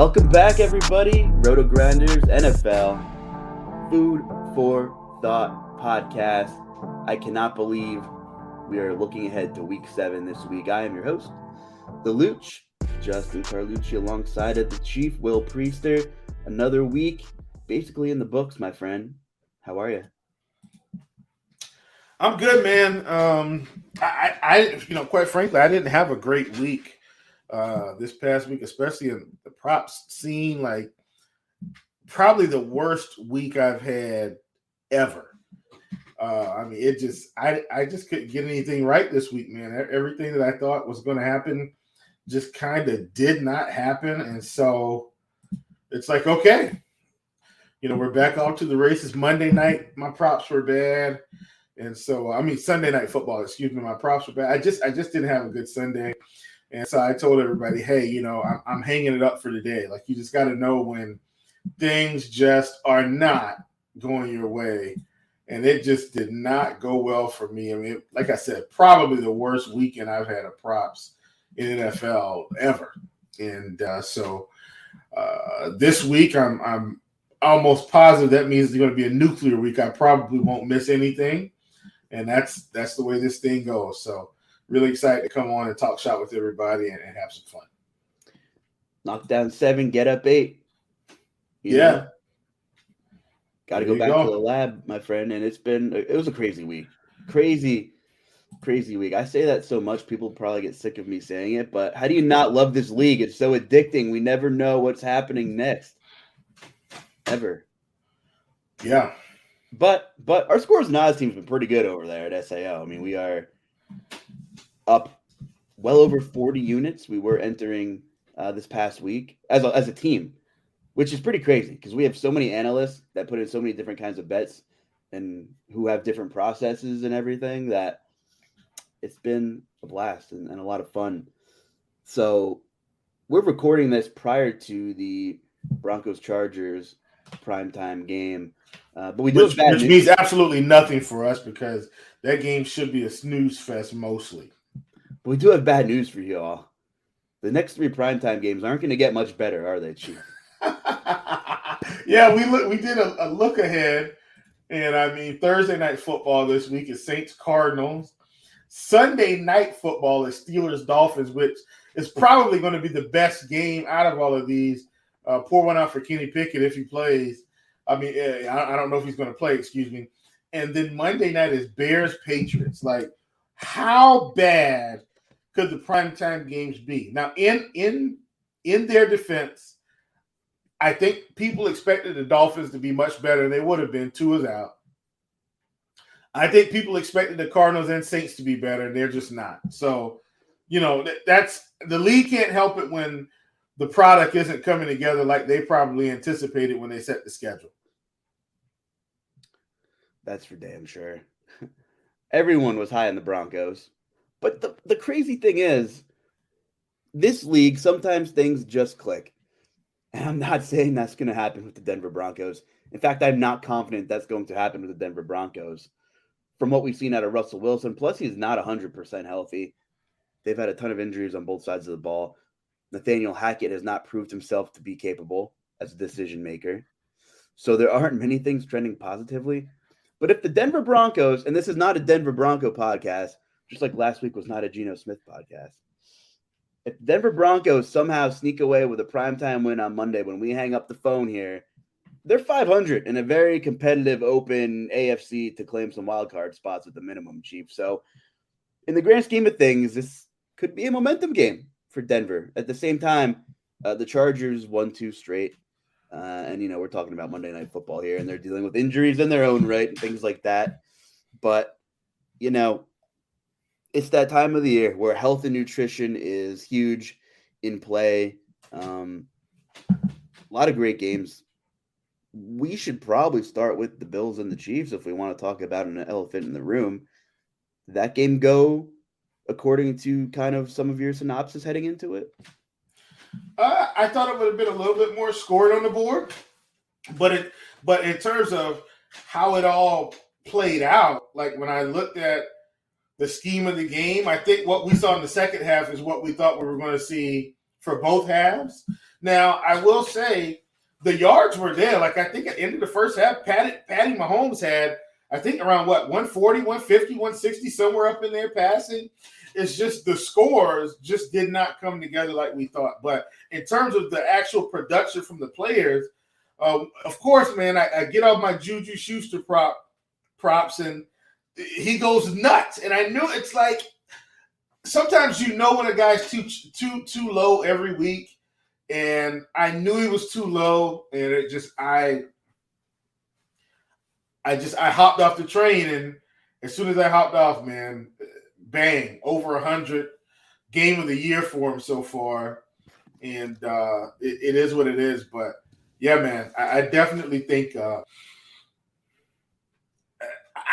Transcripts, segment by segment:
Welcome back, everybody. RotoGrinders NFL Food for Thought podcast. I cannot believe we are looking ahead to Week 7 this week. I am your host, the Luuch, Justin Carlucci, alongside of the Chief, Will Priester. Another week, basically in the books, my friend. How are you? I'm good, man. Quite frankly, I didn't have a great week this past week, especially in the props scene. Like, probably the worst week I've had ever. I just couldn't get anything right this week, man. Everything that I thought was going to happen just kind of did not happen, and so it's like, okay, we're back off to the races. Monday night, my props were bad. And so, Sunday night football, my props were bad. I just didn't have a good Sunday. And so I told everybody, hey, I'm hanging it up for today. Like, you just got to know when things just are not going your way. And it just did not go well for me. Like I said, probably the worst weekend I've had of props in NFL ever. And so this week, I'm almost positive that means it's going to be a nuclear week. I probably won't miss anything. And that's the way this thing goes. So really excited to come on and talk shop with everybody and have some fun. Knock down 7, get up 8. Yeah. Got to go back to the lab, my friend. And it was a crazy week. Crazy week. I say that so much, people probably get sick of me saying it, but how do you not love this league? It's so addicting. We never know what's happening next. Ever. Yeah. But our scores and odds team's been pretty good over there at SAO. We are up well over 40 units. We were entering this past week as a team, which is pretty crazy because we have so many analysts that put in so many different kinds of bets and who have different processes and everything that it's been a blast and a lot of fun. So we're recording this prior to the Broncos-Chargers primetime game. But we do which means absolutely nothing for us because that game should be a snooze fest mostly. But we do have bad news for you all. The next 3 primetime games aren't going to get much better, are they, Chief? Yeah, we did a look ahead, and Thursday night football this week is Saints Cardinals. Sunday night football is Steelers Dolphins, which is probably going to be the best game out of all of these. Pour one out for Kenny Pickett if he plays. I don't know if he's going to play, excuse me. And then Monday night is Bears-Patriots. Like, how bad could the primetime games be? Now, in their defense, I think people expected the Dolphins to be much better than they would have been. Tua is out. I think people expected the Cardinals and Saints to be better, and they're just not. So, that's the league can't help it when the product isn't coming together like they probably anticipated when they set the schedule. That's for damn sure. Everyone was high on the Broncos. But the crazy thing is, this league, sometimes things just click. And I'm not saying that's going to happen with the Denver Broncos. In fact, I'm not confident that's going to happen with the Denver Broncos. From what we've seen out of Russell Wilson, plus he's not 100% healthy. They've had a ton of injuries on both sides of the ball. Nathaniel Hackett has not proved himself to be capable as a decision maker. So there aren't many things trending positively. But if the Denver Broncos, and this is not a Denver Bronco podcast, just like last week was not a Geno Smith podcast. If the Denver Broncos somehow sneak away with a primetime win on Monday when we hang up the phone here, they're 500 in a very competitive, open AFC to claim some wildcard spots at the minimum, Chief. So in the grand scheme of things, this could be a momentum game for Denver. At the same time, the Chargers won 2 straight. And we're talking about Monday Night Football here, and they're dealing with injuries in their own right and things like that. But, it's that time of the year where health and nutrition is huge in play. A lot of great games. We should probably start with the Bills and the Chiefs if we want to talk about an elephant in the room. Did that game go according to kind of some of your synopsis heading into it? I thought it would have been a little bit more scored on the board, but in terms of how it all played out, like when I looked at the scheme of the game, I think what we saw in the second half is what we thought we were going to see for both halves. Now, I will say the yards were there. Like, I think at the end of the first half, Patty Mahomes had, I think, around 140, 150, 160, somewhere up in there passing. It's just the scores just did not come together like we thought. But in terms of the actual production from the players, of course, man, I get all my Juju Schuster props, and he goes nuts. And I knew it's like sometimes you know when a guy's too low every week, and I knew he was too low, and it just I hopped off the train, and as soon as I hopped off, man, bang, over 100, game of the year for him so far, and it is what it is. But yeah, man, I definitely think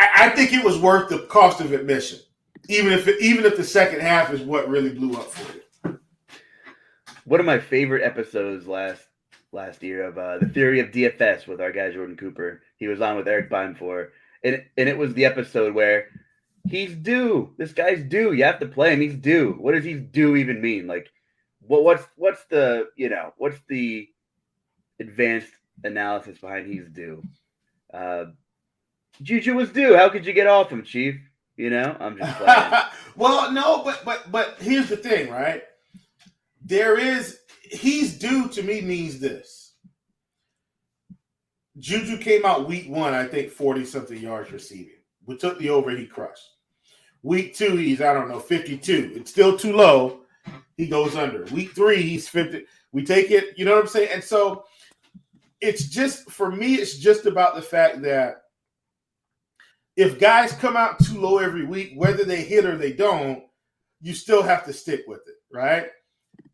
I think it was worth the cost of admission, even if the second half is what really blew up for you. One of my favorite episodes last year of the Theory of DFS with our guy Jordan Cooper. He was on with Eric Beinfor, and it was the episode where he's due. This guy's due. You have to play him. He's due. What does he's due even mean? Like, what's the advanced analysis behind he's due? Juju was due. How could you get off him, Chief? I'm just playing. Well, no, but here's the thing, right? He's due to me means this. Juju came out week 1, I think 40-something yards receiving. We took the over, he crushed. Week 2, he's, 52. It's still too low. He goes under. Week 3, he's 50. We take it, you know what I'm saying? And so it's just, for me, it's just about the fact that if guys come out too low every week, whether they hit or they don't, you still have to stick with it, right?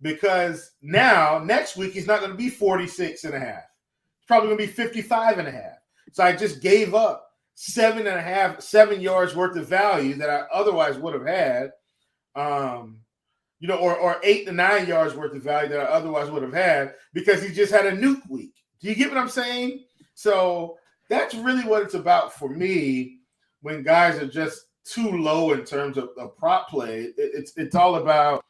Because now, next week, he's not going to be 46 and a half. It's probably going to be 55 and a half. So I just gave up 7 yards worth of value that I otherwise would have had, or 8 to 9 yards worth of value that I otherwise would have had because he just had a nuke week. Do you get what I'm saying? So that's really what it's about for me when guys are just too low in terms of prop play. It's all about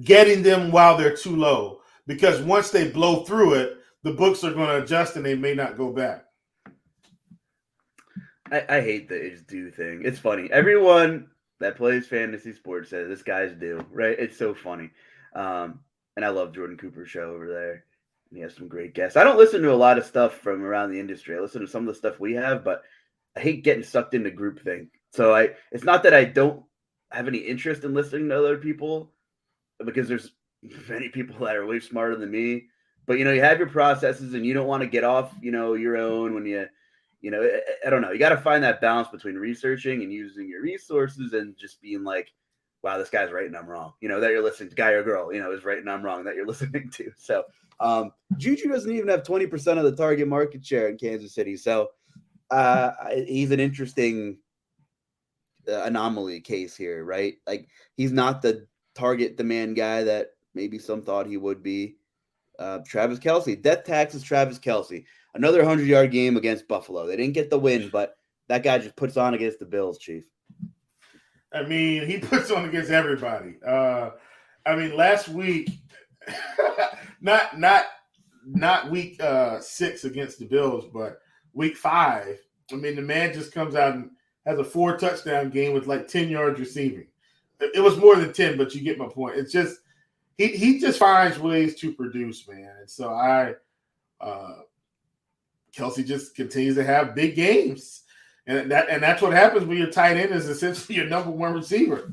getting them while they're too low, because once they blow through it, the books are going to adjust and they may not go back. I hate the it's due thing. It's funny. Everyone that plays fantasy sports says this guy's due, right? It's so funny. And I love Jordan Cooper's show over there. He has some great guests. I don't listen to a lot of stuff from around the industry. I listen to some of the stuff we have, but I hate getting sucked into groupthink. So it's not that I don't have any interest in listening to other people, because there's many people that are way smarter than me. But, you have your processes and you don't want to get off, your own when I don't know. You got to find that balance between researching and using your resources and just being like, wow, this guy's right and I'm wrong. That you're listening to, guy or girl, is right and I'm wrong that you're listening to. So Juju doesn't even have 20% of the target market share in Kansas City. So he's an interesting anomaly case here, right? Like, he's not the target demand guy that maybe some thought he would be. Travis Kelce, death tax is Travis Kelce. Another 100-yard game against Buffalo. They didn't get the win, but that guy just puts on against the Bills, Chief. I mean, he puts on against everybody. Last week, not week 6 against the Bills, but week 5. I mean, the man just comes out and has a 4-touchdown game with like 10 yards receiving. It was more than 10, but you get my point. It's just he just finds ways to produce, man. And so Kelce just continues to have big games. And that's what happens when your tight end is essentially your number 1 receiver.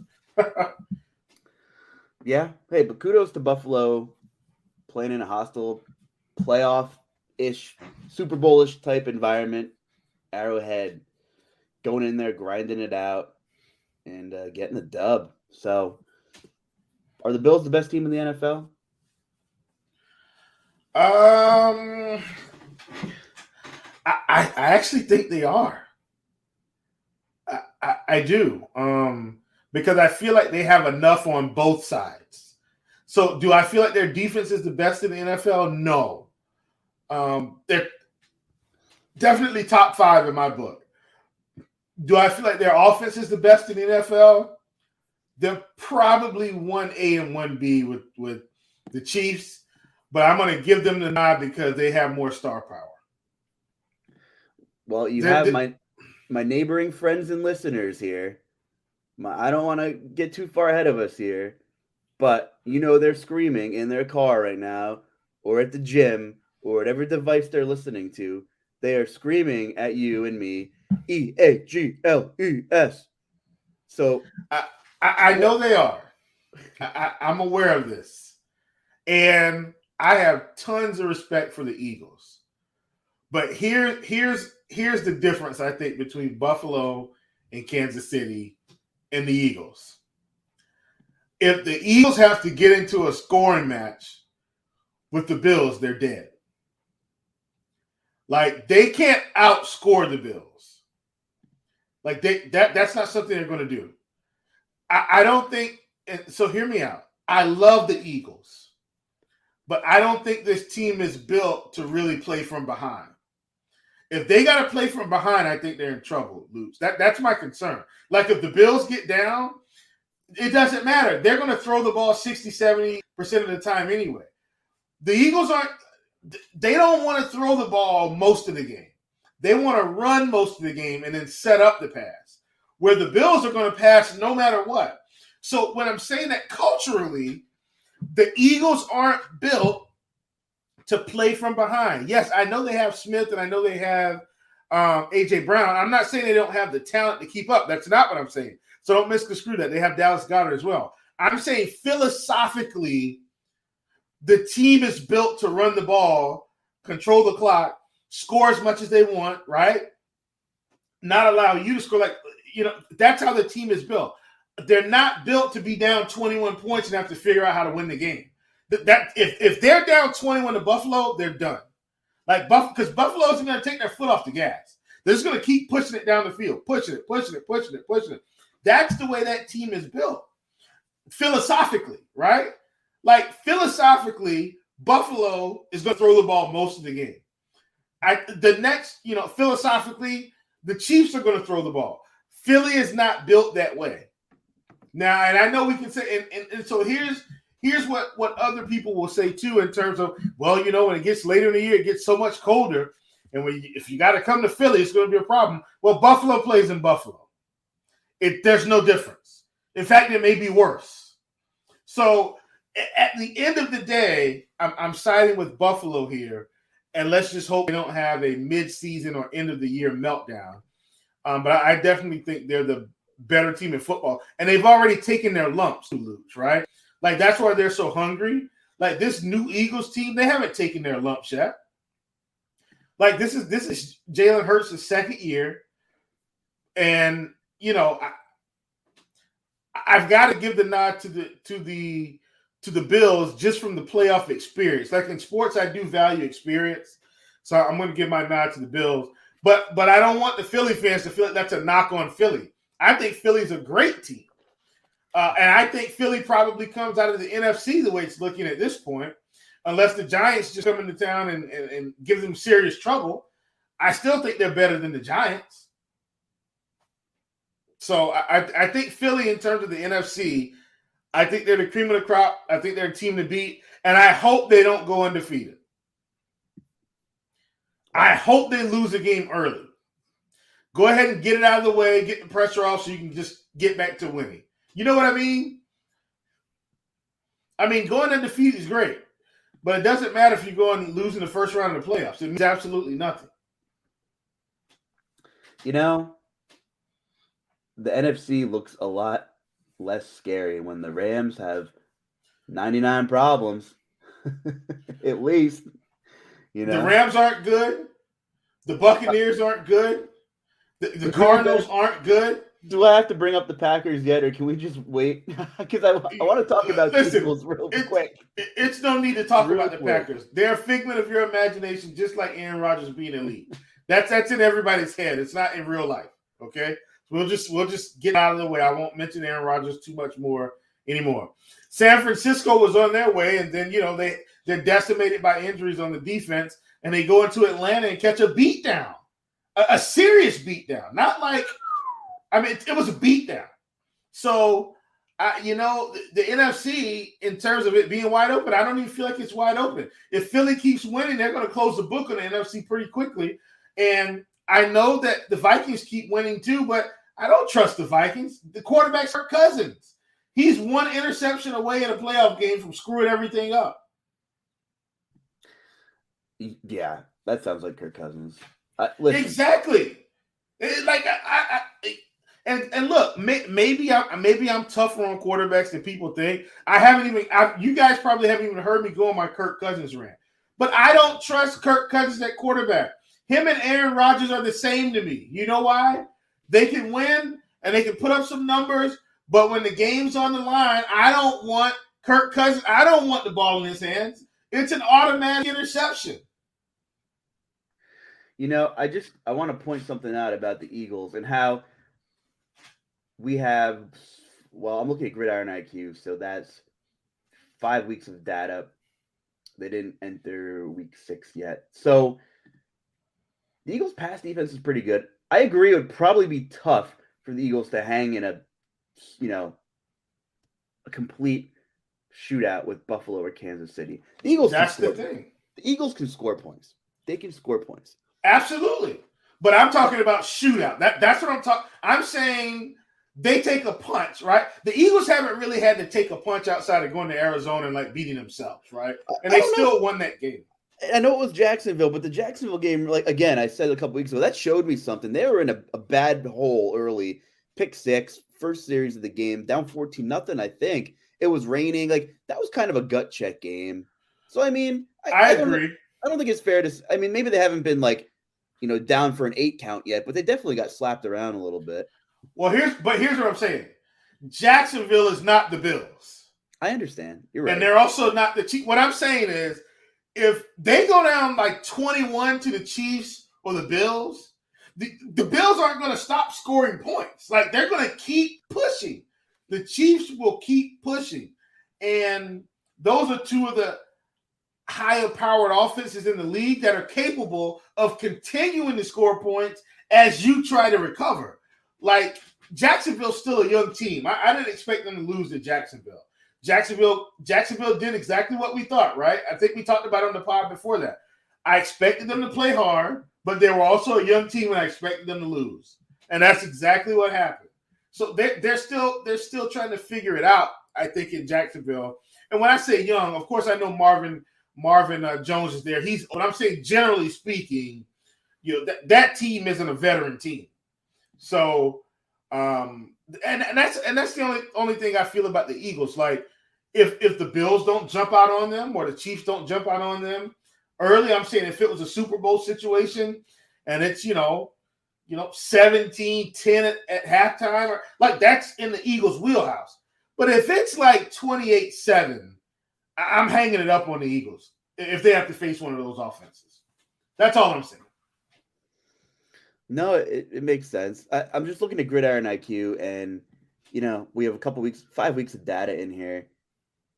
Yeah. Hey, but kudos to Buffalo playing in a hostile playoff-ish, Super Bowl-ish type environment. Arrowhead going in there, grinding it out, and getting the dub. So, are the Bills the best team in the NFL? I actually think they are. I do. Because I feel like they have enough on both sides. So do I feel like their defense is the best in the NFL? No. They're definitely top 5 in my book. Do I feel like their offense is the best in the NFL? they're probably 1A and 1B with the Chiefs, but I'm going to give them the nod because they have more star power. Well, you have my neighboring friends and listeners here. I don't want to get too far ahead of us here, but they're screaming in their car right now, or at the gym, or whatever device they're listening to. They are screaming at you and me, EAGLES. So I know they are. I'm aware of this. And I have tons of respect for the Eagles. But here's the difference, I think, between Buffalo and Kansas City and the Eagles. If the Eagles have to get into a scoring match with the Bills, they're dead. Like, they can't outscore the Bills. Like, that's not something they're going to do. I don't think – so hear me out. I love the Eagles. But I don't think this team is built to really play from behind. If they got to play from behind, I think they're in trouble, Luuch. That's my concern. Like, if the Bills get down, it doesn't matter. They're going to throw the ball 60, 70% of the time anyway. The Eagles they don't want to throw the ball most of the game. They want to run most of the game and then set up the pass, where the Bills are going to pass no matter what. So when I'm saying that culturally, the Eagles aren't built to play from behind. Yes, I know they have Smith and I know they have A.J. Brown. I'm not saying they don't have the talent to keep up. That's not what I'm saying. So don't misconstrue that. They have Dallas Goedert as well. I'm saying philosophically, the team is built to run the ball, control the clock, score as much as they want, right? Not allow you to score. Like, that's how the team is built. They're not built to be down 21 points and have to figure out how to win the game. If they're down 21 to Buffalo, they're done. Like, because Buffalo isn't going to take their foot off the gas. They're just going to keep pushing it down the field, pushing it. That's the way that team is built, philosophically, right? Like, philosophically, Buffalo is going to throw the ball most of the game. Philosophically, the Chiefs are going to throw the ball. Philly is not built that way. Now, and I know we can say, and so here's what other people will say too, in terms of, well, when it gets later in the year, it gets so much colder, and if you got to come to Philly, it's going to be a problem. Well, Buffalo plays in Buffalo. There's no difference. In fact, it may be worse. So at the end of the day, I'm siding with Buffalo here, and let's just hope they don't have a mid-season or end-of-the-year meltdown. But I definitely think they're the better team in football, and they've already taken their lumps to lose, right? Like, that's why they're so hungry. Like, this new Eagles team, they haven't taken their lumps yet. Like, this is Jalen Hurts' second year, and I've got to give the nod to the Bills just from the playoff experience. Like, in sports, I do value experience, so I'm going to give my nod to the Bills. But I don't want the Philly fans to feel like that's a knock on Philly. I think Philly's a great team. And I think Philly probably comes out of the NFC the way it's looking at this point, unless the Giants just come into town and give them serious trouble. I still think they're better than the Giants. So I think Philly, in terms of the NFC, I think they're the cream of the crop. I think they're a team to beat, and I hope they don't go undefeated. I hope they lose a game early. Go ahead and get it out of the way, get the pressure off so you can just get back to winning. You know what I mean? I mean, going undefeated is great, but it doesn't matter if you go and lose in the first round of the playoffs. It means absolutely nothing. The NFC looks a lot less scary when the Rams have 99 problems, at least. The Rams aren't good. The Buccaneers aren't good. The Cardinals aren't good. Do I have to bring up the Packers yet, or can we just wait? Because I want to talk about the Eagles real quick. It's no need to talk about the Packers. They're a figment of your imagination, just like Aaron Rodgers being elite. That's in everybody's head. It's not in real life. Okay, so we'll just get out of the way. I won't mention Aaron Rodgers too much more anymore. San Francisco was on their way, and then they're decimated by injuries on the defense, and they go into Atlanta and catch a beatdown, a serious beatdown. Not like, I mean, it was a beatdown. So The NFC, in terms of it being wide open, I don't even feel like it's wide open. If Philly keeps winning, they're going to close the book on the NFC pretty quickly. And I know that the Vikings keep winning too, but I don't trust the Vikings. The quarterback's Kirk Cousins. He's one interception away in a playoff game from screwing everything up. Yeah, that sounds like Kirk Cousins. Exactly. And look, maybe I'm tougher on quarterbacks than people think. You guys probably haven't even heard me go on my Kirk Cousins rant. But I don't trust Kirk Cousins at quarterback. Him and Aaron Rodgers are the same to me. You know why? They can win and they can put up some numbers, but when the game's on the line, I don't want Kirk Cousins. I don't want the ball in his hands. It's an automatic interception. I want to point something out about the Eagles and how we have, I'm looking at Gridiron IQ, so that's 5 weeks of data. They didn't enter week 6 yet. So the Eagles' pass defense is pretty good. I agree it would probably be tough for the Eagles to hang in a complete shootout with Buffalo or Kansas City. The Eagles That's the thing. The Eagles can score points. They can score points. Absolutely. But I'm talking about shootout. That's what I'm talking. I'm saying they take a punch, right? The Eagles haven't really had to take a punch outside of going to Arizona and beating themselves, right? And they still won that game. I know it was Jacksonville, but the Jacksonville game, again, I said a couple weeks ago, that showed me something. They were in a bad hole early. Pick 6, first series of the game, down 14-0, I think. It was raining. That was kind of a gut check game. So, I mean, I agree. I don't think it's fair to – I mean, maybe they haven't been, down for an 8 count yet, but they definitely got slapped around a little bit. Well, here's what I'm saying. Jacksonville is not the Bills. I understand. You're right. And they're also not the Chiefs. What I'm saying is, if they go down 21 to the Chiefs or the Bills, the Bills aren't going to stop scoring points. They're going to keep pushing. The Chiefs will keep pushing. And those are two of the higher powered offenses in the league that are capable of continuing to score points as you try to recover. Jacksonville's still a young team. I didn't expect them to lose to Jacksonville. Jacksonville did exactly what we thought, right? I think we talked about it on the pod before that. I expected them to play hard, but they were also a young team, and I expected them to lose. And that's exactly what happened. So they're still trying to figure it out, I think, in Jacksonville. And when I say young, of course, I know Marvin Jones is there. But I'm saying, generally speaking, that team isn't a veteran team. So, and that's the only thing I feel about the Eagles. If the Bills don't jump out on them or the Chiefs don't jump out on them early, I'm saying if it was a Super Bowl situation and it's 17-10 at halftime, that's in the Eagles' wheelhouse. But if it's 28-7, I'm hanging it up on the Eagles if they have to face one of those offenses. That's all I'm saying. No, it makes sense. I'm just looking at Gridiron IQ, and we have 5 weeks of data in here.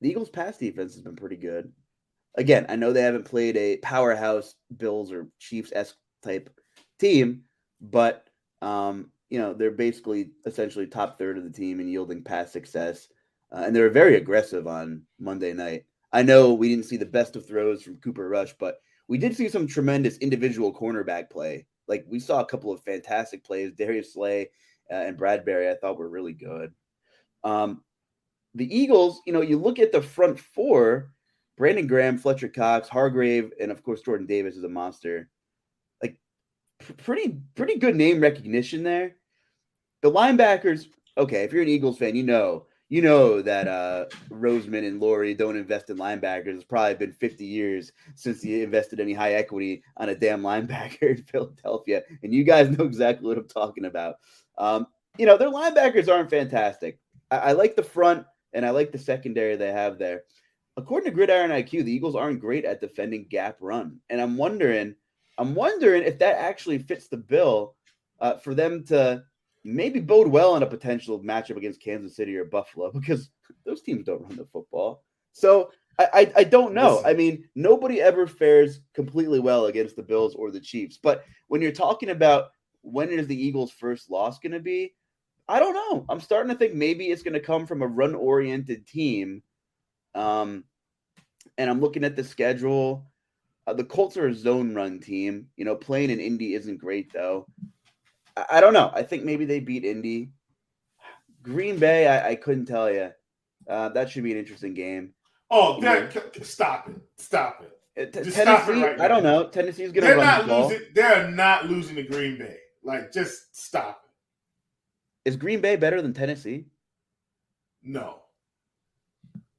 The Eagles' pass defense has been pretty good. Again, I know they haven't played a powerhouse Bills or Chiefs-esque type team, but they're basically essentially top third of the team in yielding pass success, and they were very aggressive on Monday night. I know we didn't see the best of throws from Cooper Rush, but we did see some tremendous individual cornerback play. We saw a couple of fantastic plays. Darius Slay and Bradbury, I thought, were really good. The Eagles, you look at the front four, Brandon Graham, Fletcher Cox, Hargrave, and, of course, Jordan Davis is a monster. Pretty good name recognition there. The linebackers, okay, if you're an Eagles fan, you know that Roseman and Laurie don't invest in linebackers. It's probably been 50 years since he invested any high equity on a damn linebacker in Philadelphia. And you guys know exactly what I'm talking about. Their linebackers aren't fantastic. I like the front, and I like the secondary they have there. According to Gridiron IQ, the Eagles aren't great at defending gap run. And I'm wondering if that actually fits the bill for them to maybe bode well in a potential matchup against Kansas City or Buffalo, because those teams don't run the football. So I don't know. Listen. I mean, nobody ever fares completely well against the Bills or the Chiefs. But when you're talking about when is the Eagles' first loss going to be, I don't know. I'm starting to think maybe it's going to come from a run-oriented team. And I'm looking at the schedule. The Colts are a zone run team. Playing in Indy isn't great, though. I don't know. I think maybe they beat Indy. Green Bay, I couldn't tell you. That should be an interesting game. Oh, stop it. Stop it. Just Tennessee, stop it right now. I don't know. Tennessee's going to run the ball. They're not losing to Green Bay. Like, just stop it. Is Green Bay better than Tennessee? No.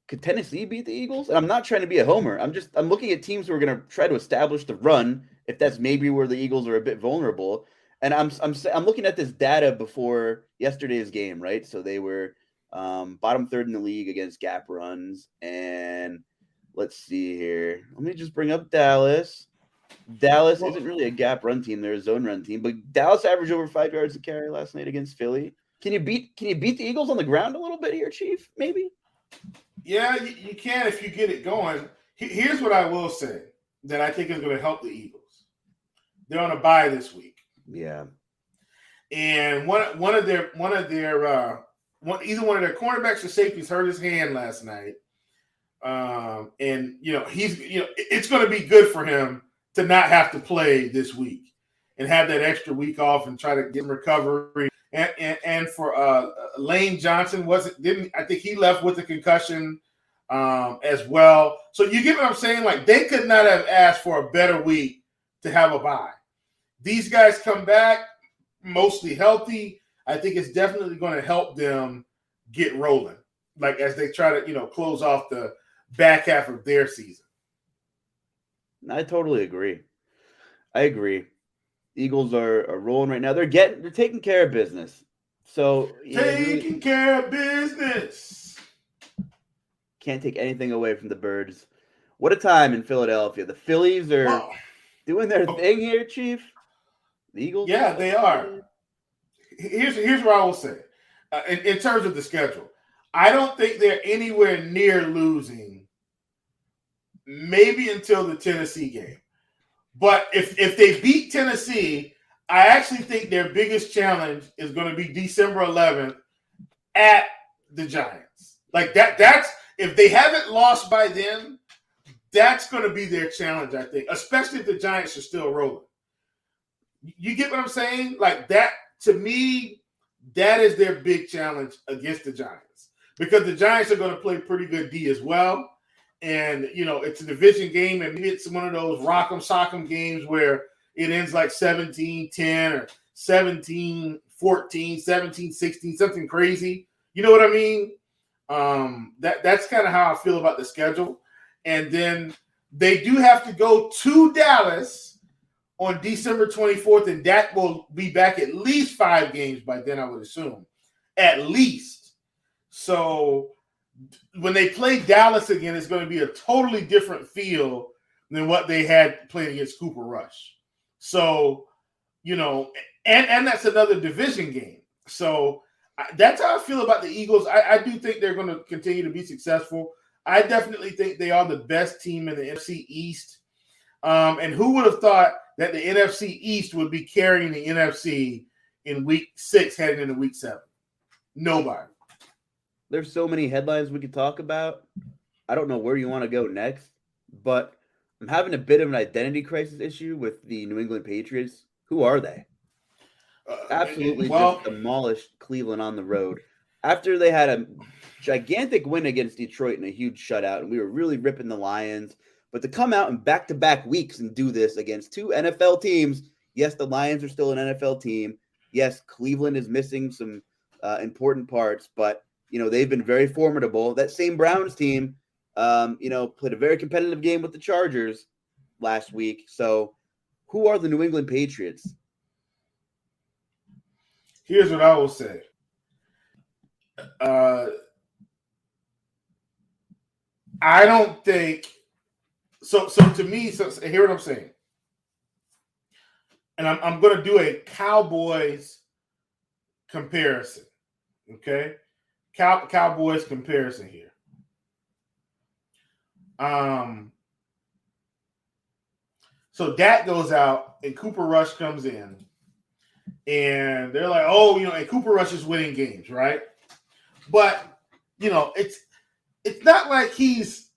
Could Tennessee beat the Eagles? And I'm not trying to be a homer. I'm looking at teams who are going to try to establish the run, if that's maybe where the Eagles are a bit vulnerable. And I'm looking at this data before yesterday's game, right? So they were bottom third in the league against gap runs. And let's see here. Let me just bring up Dallas. Dallas isn't really a gap run team; they're a zone run team. But Dallas averaged over 5 yards a carry last night against Philly. Can you beat the Eagles on the ground a little bit here, Chief? Maybe. Yeah, you can if you get it going. Here's what I will say that I think is going to help the Eagles. They're on a bye this week. Yeah, and either one of their cornerbacks or safeties hurt his hand last night, and it's going to be good for him to not have to play this week and have that extra week off and try to get recovery. And for Lane Johnson I think he left with a concussion as well. So you get what I'm saying? Like, they could not have asked for a better week to have a bye. These guys come back mostly healthy. I think it's definitely going to help them get rolling, like as they try to, close off the back half of their season. I totally agree. I agree. Eagles are rolling right now. They're taking care of business. So taking care of business. Can't take anything away from the Birds. What a time in Philadelphia. The Phillies are doing their thing here, Chief. The Eagles. Yeah, they are. Here's what I will say. In terms of the schedule, I don't think they're anywhere near losing, maybe until the Tennessee game. But if they beat Tennessee, I actually think their biggest challenge is going to be December 11th at the Giants. Like that's if they haven't lost by then, that's going to be their challenge, I think, especially if the Giants are still rolling. You get what I'm saying? Like that, to me, that is their big challenge against the Giants, because the Giants are going to play pretty good D as well. And, it's a division game, and it's one of those rock'em sock'em games where it ends like 17-10 or 17-14, 17-16, something crazy. You know what I mean? That's kind of how I feel about the schedule. And then they do have to go to Dallas on December 24th, and that will be back at least 5 games by then, I would assume. At least. So when they play Dallas again, it's going to be a totally different feel than what they had playing against Cooper Rush. So, and that's another division game. So that's how I feel about the Eagles. I do think they're going to continue to be successful. I definitely think they are the best team in the NFC East. And who would have thought that the NFC East would be carrying the NFC in week 6 heading into week 7? Nobody. There's so many headlines we could talk about. I don't know where you want to go next, but I'm having a bit of an identity crisis issue with the New England Patriots. Who are they? Absolutely just demolished Cleveland on the road. After they had a gigantic win against Detroit in a huge shutout, and we were really ripping the Lions. But to come out in back-to-back weeks and do this against 2 NFL teams, yes, the Lions are still an NFL team. Yes, Cleveland is missing some important parts, but they've been very formidable. That same Browns team, played a very competitive game with the Chargers last week. So who are the New England Patriots? Here's what I will say. I don't think so. To me, hear what I'm saying. And I'm going to do a Cowboys comparison. Okay? Cowboys comparison here. So Dak goes out and Cooper Rush comes in, And they're like, oh, and Cooper Rush is winning games, right? But, it's not like he's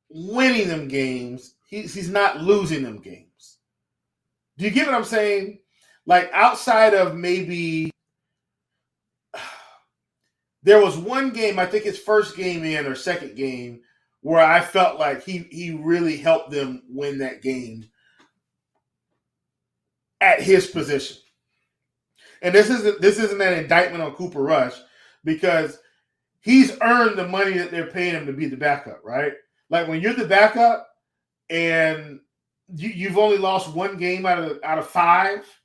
winning them games. He's not losing them games. Do you get what I'm saying? Like, outside of maybe there was one game, I think his first game in or second game, where I felt like he really helped them win that game at his position. And this isn't an indictment on Cooper Rush, because he's earned the money that they're paying him to be the backup, right? Like, when you're the backup and you've only lost one game out of 5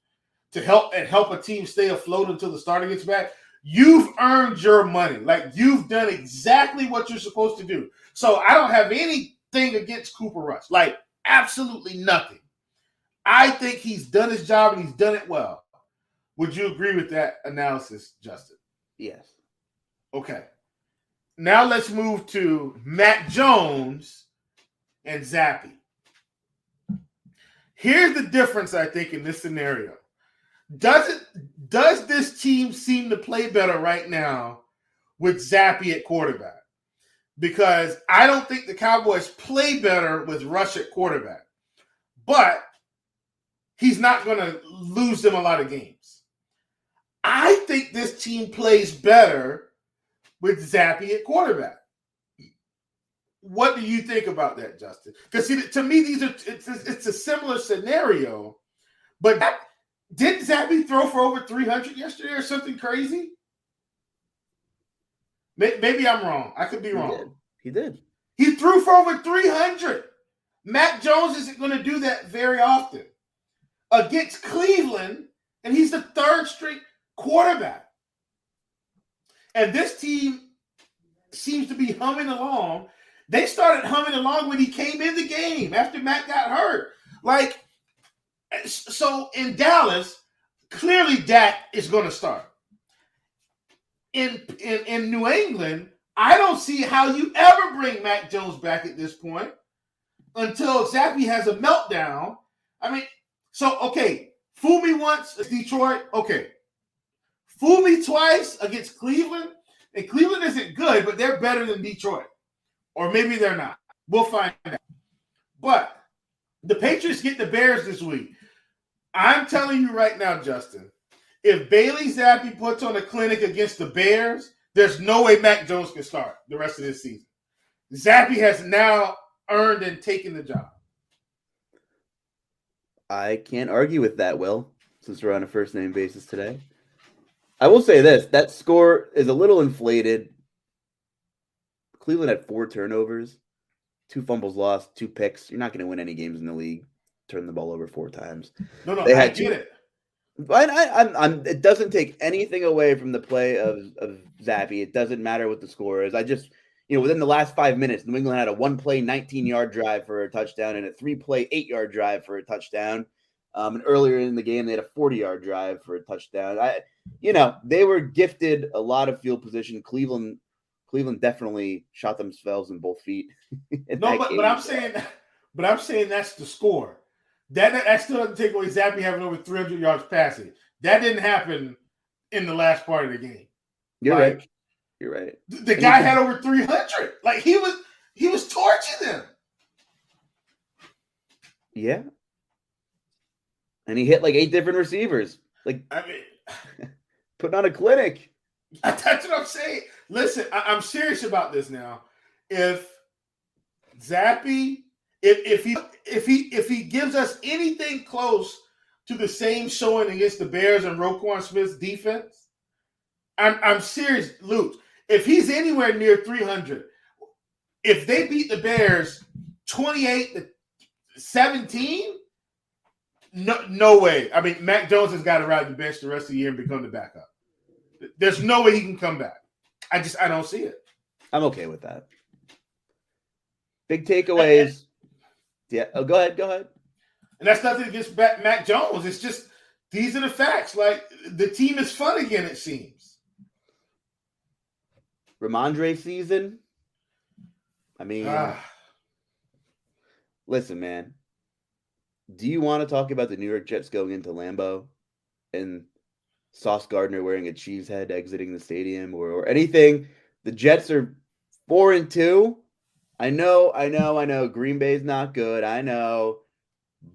to help a team stay afloat until the starter gets back, you've earned your money. Like, you've done exactly what you're supposed to do. So I don't have anything against Cooper Rush. Like, absolutely nothing. I think he's done his job and he's done it well. Would you agree with that analysis, Justin? Yes. Okay. Now let's move to Mac Jones and Zappy. Here's the difference, I think, in this scenario. Does this team seem to play better right now with Zappy at quarterback? Because I don't think the Cowboys play better with Rush at quarterback. But he's not going to lose them a lot of games. I think this team plays better with Zappy at quarterback. What do you think about that, Justin? Because to me, it's a similar scenario. But didn't Zappy throw for over 300 yesterday or something crazy? Maybe I'm wrong. I could be wrong. He did. He threw for over 300. Mac Jones isn't going to do that very often. Against Cleveland, and he's the third string quarterback. And this team seems to be humming along. They started humming along when he came in the game after Mac got hurt. Like, so in Dallas, clearly Dak is going to start. In New England, I don't see how you ever bring Mac Jones back at this point until Zappy has a meltdown. I mean, so, okay, fool me once against Detroit, okay. Fool me twice against Cleveland, and Cleveland isn't good, but they're better than Detroit. Or maybe they're not. We'll find out. But the Patriots get the Bears this week. I'm telling you right now, Justin, if Bailey Zappi puts on a clinic against the Bears, there's no way Mac Jones can start the rest of this season. Zappi has now earned and taken the job. I can't argue with that, Will, since we're on a first-name basis today. I will say this. That score is a little inflated. Cleveland had 4 turnovers, 2 fumbles lost, 2 picks. You're not going to win any games in the league. Turn the ball over 4 times. No, they I get it. It doesn't take anything away from the play of Zappy. It doesn't matter what the score is. I just, within the last 5 minutes, New England had a 1-play 19-yard drive for a touchdown and a 3-play 8-yard drive for a touchdown. And earlier in the game, they had a 40-yard drive for a touchdown. They were gifted a lot of field position. Cleveland definitely shot themselves in both feet. But I'm saying that's the score. That still doesn't take away Zappy having over 300 yards passing. That didn't happen in the last part of the game. You're right. You're right. The guy had over 300. Like, he was torching them. Yeah. And he hit like 8 different receivers. Like, I mean, putting on a clinic. That's what I'm saying. Listen, I'm serious about this now. If Zappy, if he gives us anything close to the same showing against the Bears and Roquan Smith's defense, I'm serious, Luuch. If he's anywhere near 300, if they beat the Bears 28-17, no way. I mean, Mac Jones has got to ride the bench the rest of the year and become the backup. There's no way he can come back. I don't see it. I'm okay with that. Big takeaways. Yeah. Oh, go ahead. And that's nothing against Mac Jones. It's just, these are the facts. Like, the team is fun again, it seems. Ramondre season. I mean, listen, man. Do you want to talk about the New York Jets going into Lambeau and Sauce Gardner wearing a cheese head exiting the stadium or anything. The Jets are 4-2. I know. Green Bay's not good. I know.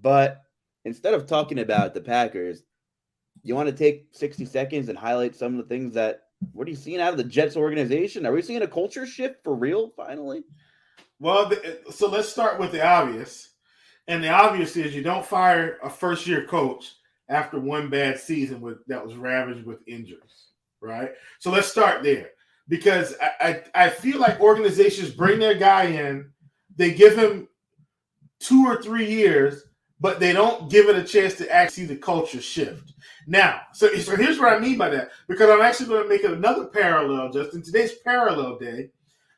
But instead of talking about the Packers, you want to take 60 seconds and highlight some of the things what are you seeing out of the Jets organization? Are we seeing a culture shift for real finally? Well, so let's start with the obvious. And the obvious is you don't fire a first-year coach after one bad season that was ravaged with injuries, right? So let's start there. Because I feel like organizations bring their guy in, they give him 2 or 3 years, but they don't give it a chance to actually see the culture shift. Now, so here's what I mean by that, because I'm actually going to make another parallel, Justin. Today's parallel day.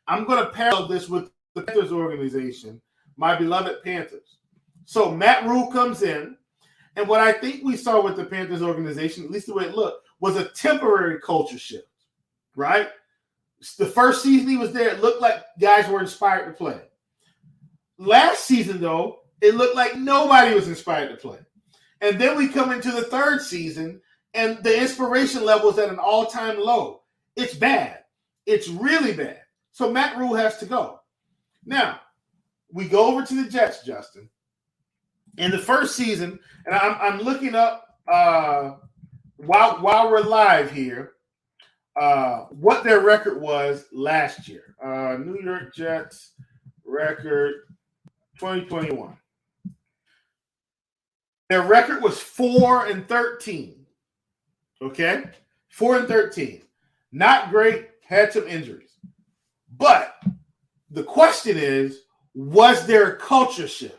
I'm going to parallel this with the Panthers organization, my beloved Panthers. So Matt Rule comes in, and what I think we saw with the Panthers organization, at least the way it looked, was a temporary culture shift, right? The first season he was there, it looked like guys were inspired to play. Last season, though, it looked like nobody was inspired to play. And then we come into the third season, and the inspiration level is at an all-time low. It's bad. It's really bad. So Matt Rule has to go. Now, we go over to the Jets, Justin. In the first season, and I'm looking up while we're live here, what their record was last year. New York Jets record 2021. Their record was 4-13. Okay? 4-13. Not great, had some injuries. But the question is, was there a culture shift?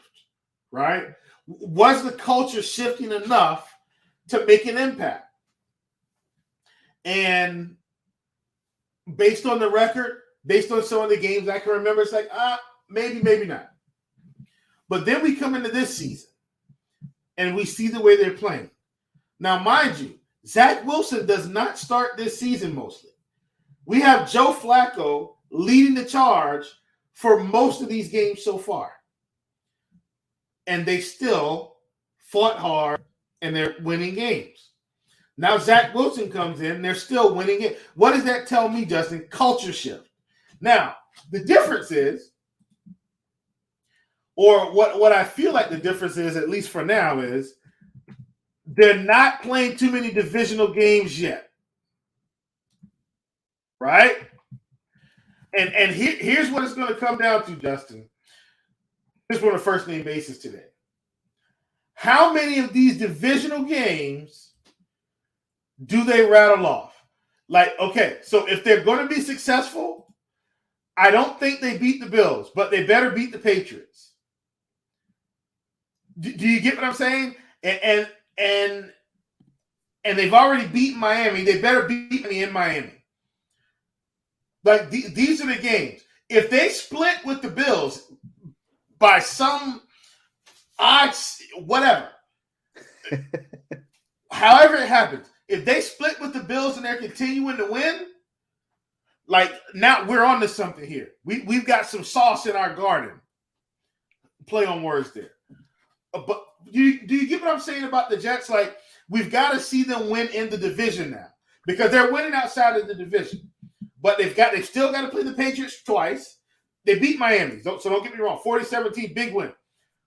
Right? Was the culture shifting enough to make an impact? And based on the record, based on some of the games I can remember, it's like, maybe not. But then we come into this season, and we see the way they're playing. Now, mind you, Zach Wilson does not start this season mostly. We have Joe Flacco leading the charge for most of these games so far. And they still fought hard, and they're winning games. Now Zach Wilson comes in, they're still winning it. What does that tell me, Justin? Culture shift. Now, the difference is, or what I feel like the difference is, at least for now, is they're not playing too many divisional games yet. Right? And here's what it's going to come down to, Justin. Here's one of the first name basis today. How many of these divisional games do they rattle off? Like, okay, so if they're going to be successful, I don't think they beat the Bills, but they better beat the Patriots. Do you get what I'm saying? And they've already beaten Miami. They better beat me in Miami. Like, these are the games. If they split with the Bills by some odds, whatever, however it happens, if they split with the Bills and they're continuing to win, like, now we're on to something here. We've got some sauce in our garden. Play on words there. But do you get what I'm saying about the Jets? Like, we've got to see them win in the division now, because they're winning outside of the division. But they've still got to play the Patriots twice. They beat Miami, so don't get me wrong. 40-17, big win.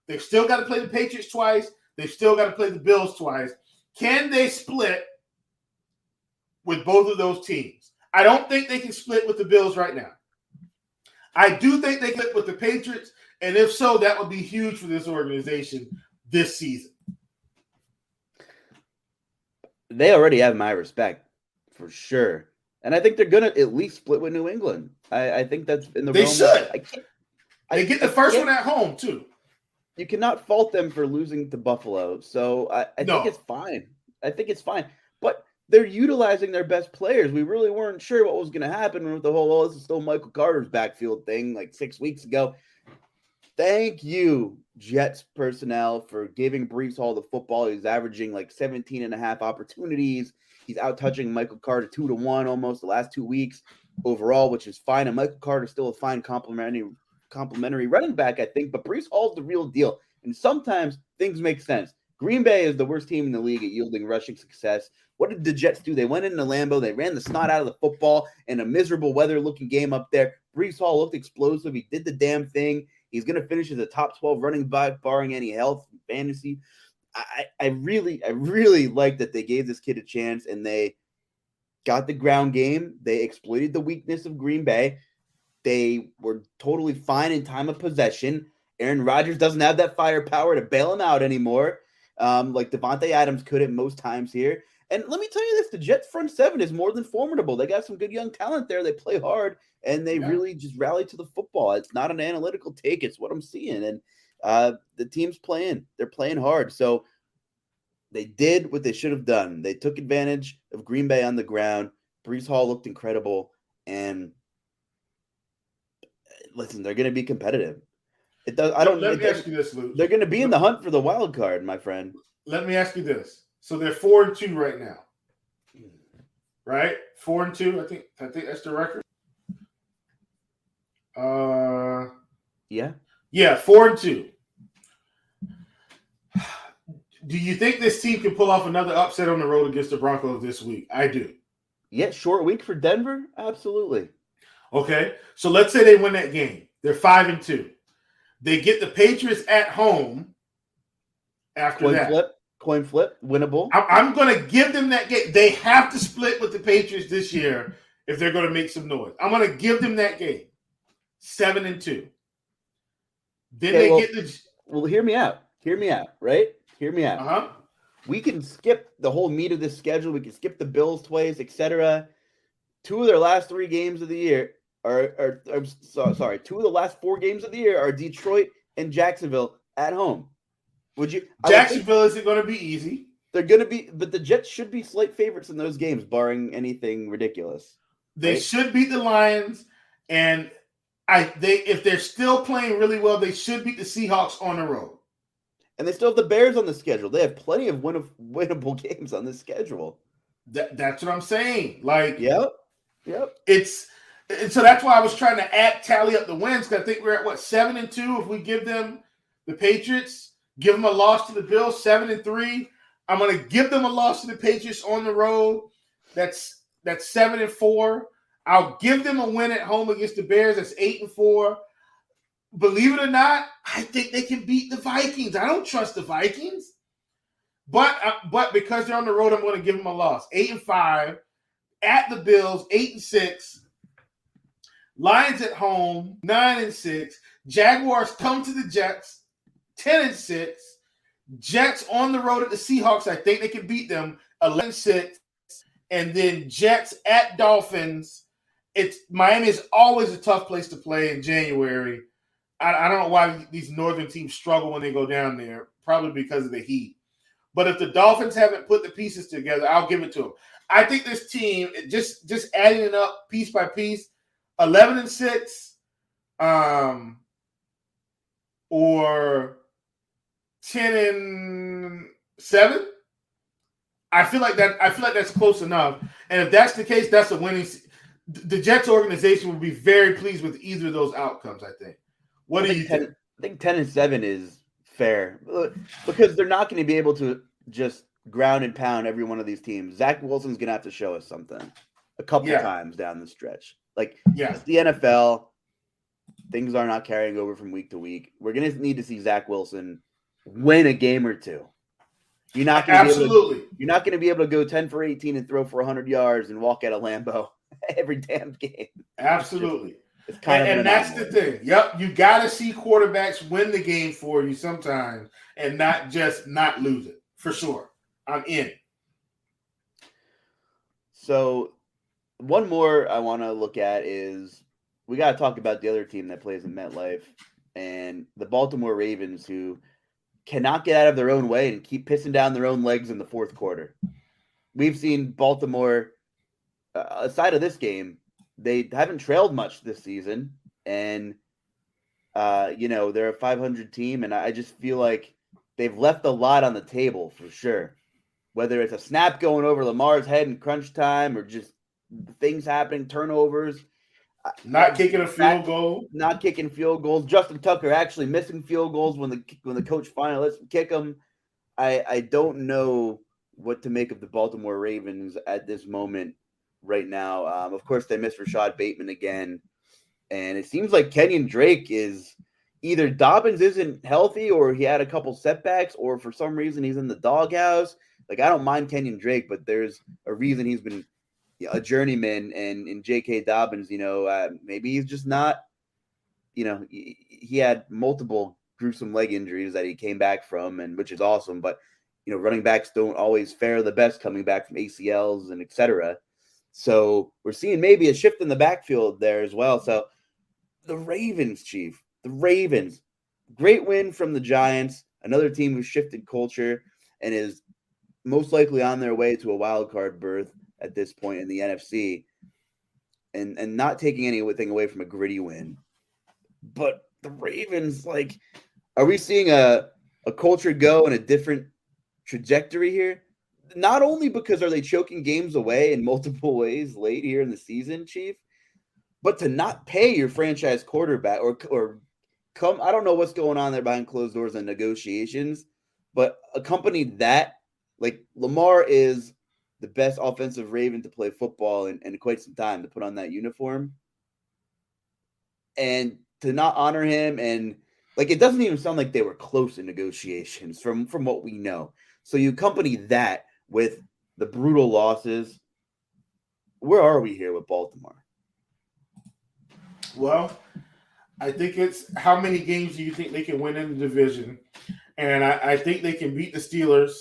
They've still got to play the Patriots twice. They've still got to play the Bills twice. Can they split with both of those teams? I don't think they can split with the Bills right now. I do think they can split with the Patriots, and if so, that would be huge for this organization this season. They already have my respect, for sure. And I think they're going to at least split with New England. I think that's in the They realm. should. They get the first one at home, too. You cannot fault them for losing to Buffalo. So I think it's fine. I think it's fine. But they're utilizing their best players. We really weren't sure what was going to happen with the whole, this is still Michael Carter's backfield thing like 6 weeks ago. Thank you, Jets personnel, for giving Breece Hall the football. He's averaging like 17 and a half opportunities. He's out-touching Michael Carter 2-1 almost the last 2 weeks overall, which is fine. And Michael Carter is still a fine complimentary running back, I think. But Breece Hall's the real deal. And sometimes things make sense. Green Bay is the worst team in the league at yielding rushing success. What did the Jets do? They went into Lambeau. They ran the snot out of the football in a miserable weather-looking game up there. Breece Hall looked explosive. He did the damn thing. He's going to finish as a top 12 running back, barring any health and fantasy. I really like that they gave this kid a chance, and they got the ground game. They exploited the weakness of Green Bay. They were totally fine in time of possession. Aaron Rodgers doesn't have that firepower to bail him out anymore, like Devontae Adams could at most times here. And let me tell you this, the Jets front seven is more than formidable. They got some good young talent there. They play hard, and they really just rally to the football. It's not an analytical take. It's what I'm seeing. And the team's playing. They're playing hard. So they did what they should have done. They took advantage of Green Bay on the ground. Breece Hall looked incredible. And listen, they're going to be competitive. It does. Let me ask you this, Luuch. They're going to be in the hunt for the wild card, my friend. Let me ask you this. So they're 4-2 right now, right? 4-2. I think that's the record. Yeah, 4-2. Do you think this team can pull off another upset on the road against the Broncos this week? I do. Yeah, short week for Denver. Absolutely. Okay, so let's say they win that game. They're 5-2. They get the Patriots at home. After Coin flip, winnable. I'm going to give them that game. They have to split with the Patriots this year if they're going to make some noise. I'm going to give them that game. 7-2. Then get the. Well, hear me out. Right? Hear me out. Uh-huh. We can skip the whole meat of this schedule. We can skip the Bills twice, etc. Two of their last 3 games of the year two of the last 4 games of the year are Detroit and Jacksonville at home. Would you? Jacksonville isn't going to be easy. They're going to be, but the Jets should be slight favorites in those games, barring anything ridiculous. They should beat the Lions, and if they're still playing really well, they should beat the Seahawks on the road. And they still have the Bears on the schedule. They have plenty of winnable games on the schedule. That's what I'm saying. Like, yep. So that's why I was trying to tally up the wins, because I think we're at 7-2 if we give them the Patriots. Give them a loss to the Bills, 7-3. I'm going to give them a loss to the Patriots on the road. That's 7-4. I'll give them a win at home against the Bears. That's 8-4. Believe it or not, I think they can beat the Vikings. I don't trust the Vikings, but because they're on the road, I'm going to give them a loss. 8-5 at the Bills. 8-6. Lions at home. 9-6. Jaguars come to the Jets. 10-6. Jets on the road at the Seahawks. I think they can beat them. 11-6. And then Jets at Dolphins. Miami is always a tough place to play in January. I don't know why these northern teams struggle when they go down there. Probably because of the heat. But if the Dolphins haven't put the pieces together, I'll give it to them. I think this team, just adding it up piece by piece, 11-6, or 10-7. I feel like that's close enough. And if that's the case, that's a winning. The Jets organization will be very pleased with either of those outcomes, I think. What do you think? I think 10-7 is fair because they're not going to be able to just ground and pound every one of these teams. Zach Wilson's going to have to show us something a couple times down the stretch. It's the NFL. Things are not carrying over from week to week. We're going to need to see Zach Wilson win a game or two. You're not going to be able to go 10 for 18 and throw for 100 yards and walk out of Lambeau every damn game. Absolutely. It's kind of and that's the thing. Yep, you got to see quarterbacks win the game for you sometimes and not just not lose it. For sure. I'm in. So one more I want to look at is we got to talk about the other team that plays in MetLife and the Baltimore Ravens, who cannot get out of their own way and keep pissing down their own legs in the fourth quarter. We've seen Baltimore, aside of this game, they haven't trailed much this season. And, they're a 500 team. And I just feel like they've left a lot on the table for sure. Whether it's a snap going over Lamar's head in crunch time or just things happening, turnovers. Not kicking a field goal. Not kicking field goals. Justin Tucker actually missing field goals when the coach finally lets him kick them. I don't know what to make of the Baltimore Ravens at this moment right now. Of course, they missed Rashad Bateman again, and it seems like Kenyon Drake is either Dobbins isn't healthy or he had a couple setbacks, or for some reason he's in the doghouse. Like, I don't mind Kenyon Drake, but there's a reason he's been a journeyman, and in J.K. Dobbins, maybe he's just not. He had multiple gruesome leg injuries that he came back from, and which is awesome. But running backs don't always fare the best coming back from ACLs and etc. So we're seeing maybe a shift in the backfield there as well. So the Ravens, Chief, the Ravens, great win from the Giants, another team who shifted culture and is most likely on their way to a wild card berth at this point in the NFC, and not taking anything away from a gritty win. But the Ravens, are we seeing a culture go in a different trajectory here? Not only because are they choking games away in multiple ways late here in the season, Chief, but to not pay your franchise quarterback or come, I don't know what's going on there behind closed doors in negotiations, but a company that, like, Lamar is the best offensive Raven to play football in quite some time, to put on that uniform. And to not honor him, and it doesn't even sound like they were close in negotiations from what we know. So you accompany that with the brutal losses. Where are we here with Baltimore? Well, I think it's how many games do you think they can win in the division? And I think they can beat the Steelers.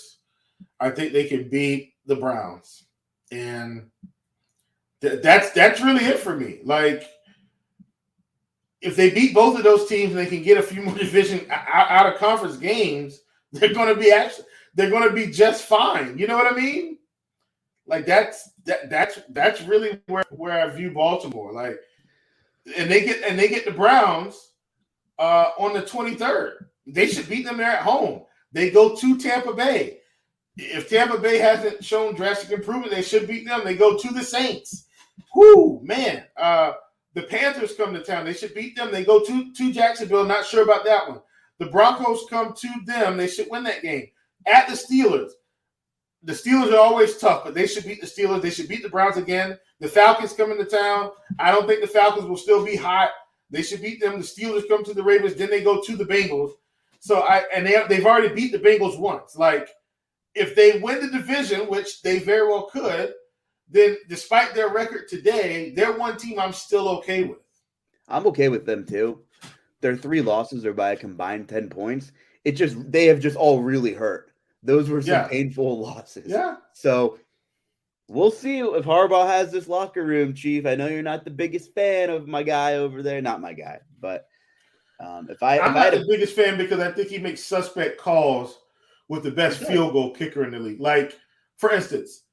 I think they can beat the Browns. And that's really it for me. If they beat both of those teams and they can get a few more division out of conference games, they're going to be just fine. You know what I mean? That's really where I view Baltimore. And they get the Browns on the 23rd. They should beat them there at home. They go to Tampa Bay. If Tampa Bay hasn't shown drastic improvement, they should beat them. They go to the Saints. Whoo, man. The Panthers come to town. They should beat them. They go to Jacksonville. Not sure about that one. The Broncos come to them. They should win that game. At the Steelers. The Steelers are always tough, but they should beat the Steelers. They should beat the Browns again. The Falcons come into town. I don't think the Falcons will still be hot. They should beat them. The Steelers come to the Ravens. Then they go to the Bengals. So they've already beat the Bengals once. If they win the division, which they very well could, then despite their record today, they're one team I'm still okay with. I'm okay with them too. Their 3 losses are by a combined 10 points. They have just all really hurt. Those were some painful losses. Yeah. So we'll see if Harbaugh has this locker room, Chief. I know you're not the biggest fan of my guy over there. Not my guy, but I'm not the biggest fan because I think he makes suspect calls with the best field goal kicker in the league. For instance,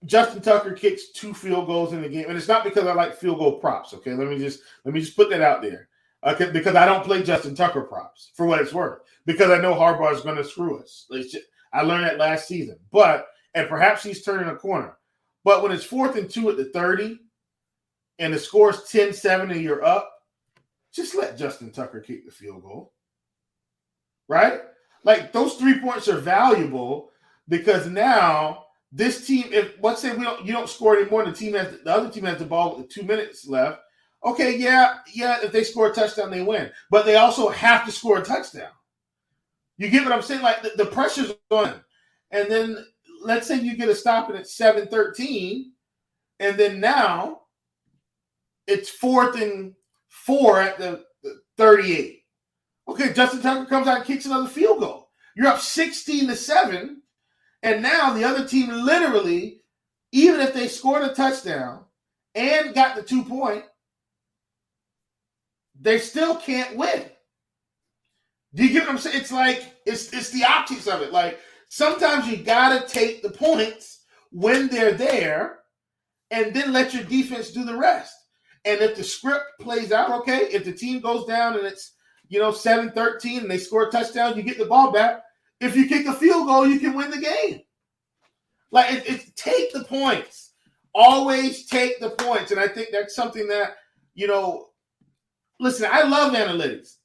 Justin Tucker kicks 2 field goals in the game, and it's not because I like field goal props. Okay, let me just put that out there. Because I don't play Justin Tucker props for what it's worth. Because I know Harbaugh is going to screw us. I learned that last season. And perhaps he's turning a corner. But when it's 4th and 2 at the 30, and the score's 10-7 and you're up, just let Justin Tucker kick the field goal. Right? Those 3 points are valuable because now this team, let's say you don't score anymore, the other team has the ball with 2 minutes left. Okay, yeah, if they score a touchdown, they win. But they also have to score a touchdown. You get what I'm saying? The pressure's on. And then let's say you get a stop and it's 7-13, and then now it's 4th and 4 at the 38. Okay, Justin Tucker comes out and kicks another field goal. You're up 16-7, and now the other team literally, even if they scored a touchdown and got the 2 point, they still can't win. Do you get what I'm saying? It's it's the optics of it. Sometimes you gotta take the points when they're there, and then let your defense do the rest. And if the script plays out okay, if the team goes down and it's 7-13 and they score a touchdown, you get the ball back. If you kick a field goal, you can win the game. Take the points. Always take the points. And I think that's something that, listen, I love analytics.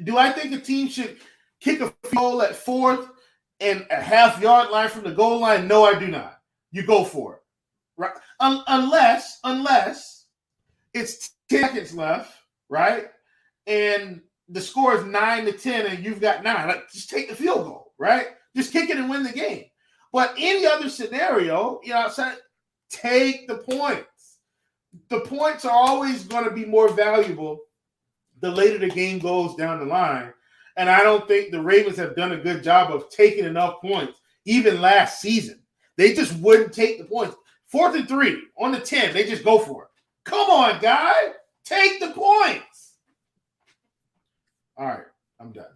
Do I think a team should kick a field goal at 4th and a half-yard line from the goal line? No, I do not. You go for it. Right? Unless it's 10 seconds left, right? And the score is 9-10 and you've got 9. Like, just take the field goal, right? Just kick it and win the game. But any other scenario, take the points. The points are always going to be more valuable the later the game goes down the line. And I don't think the Ravens have done a good job of taking enough points, even last season. They just wouldn't take the points. 4th and 3 on the 10, they just go for it. Come on, guy. Take the points. All right, I'm done.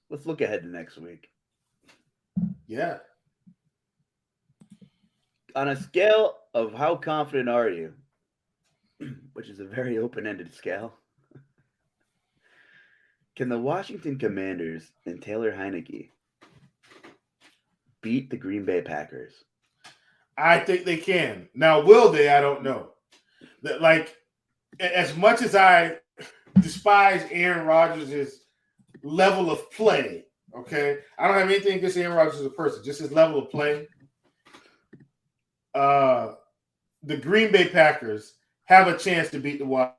Let's look ahead to next week. Yeah. On a scale of how confident are you, which is a very open-ended scale, can the Washington Commanders and Taylor Heineke beat the Green Bay Packers? I think they can. Now, will they? I don't know. Like, as much as I despise Aaron Rodgers' level of play, okay? I don't have anything against Aaron Rodgers as a person, just his level of play. The Green Bay Packers have a chance to beat the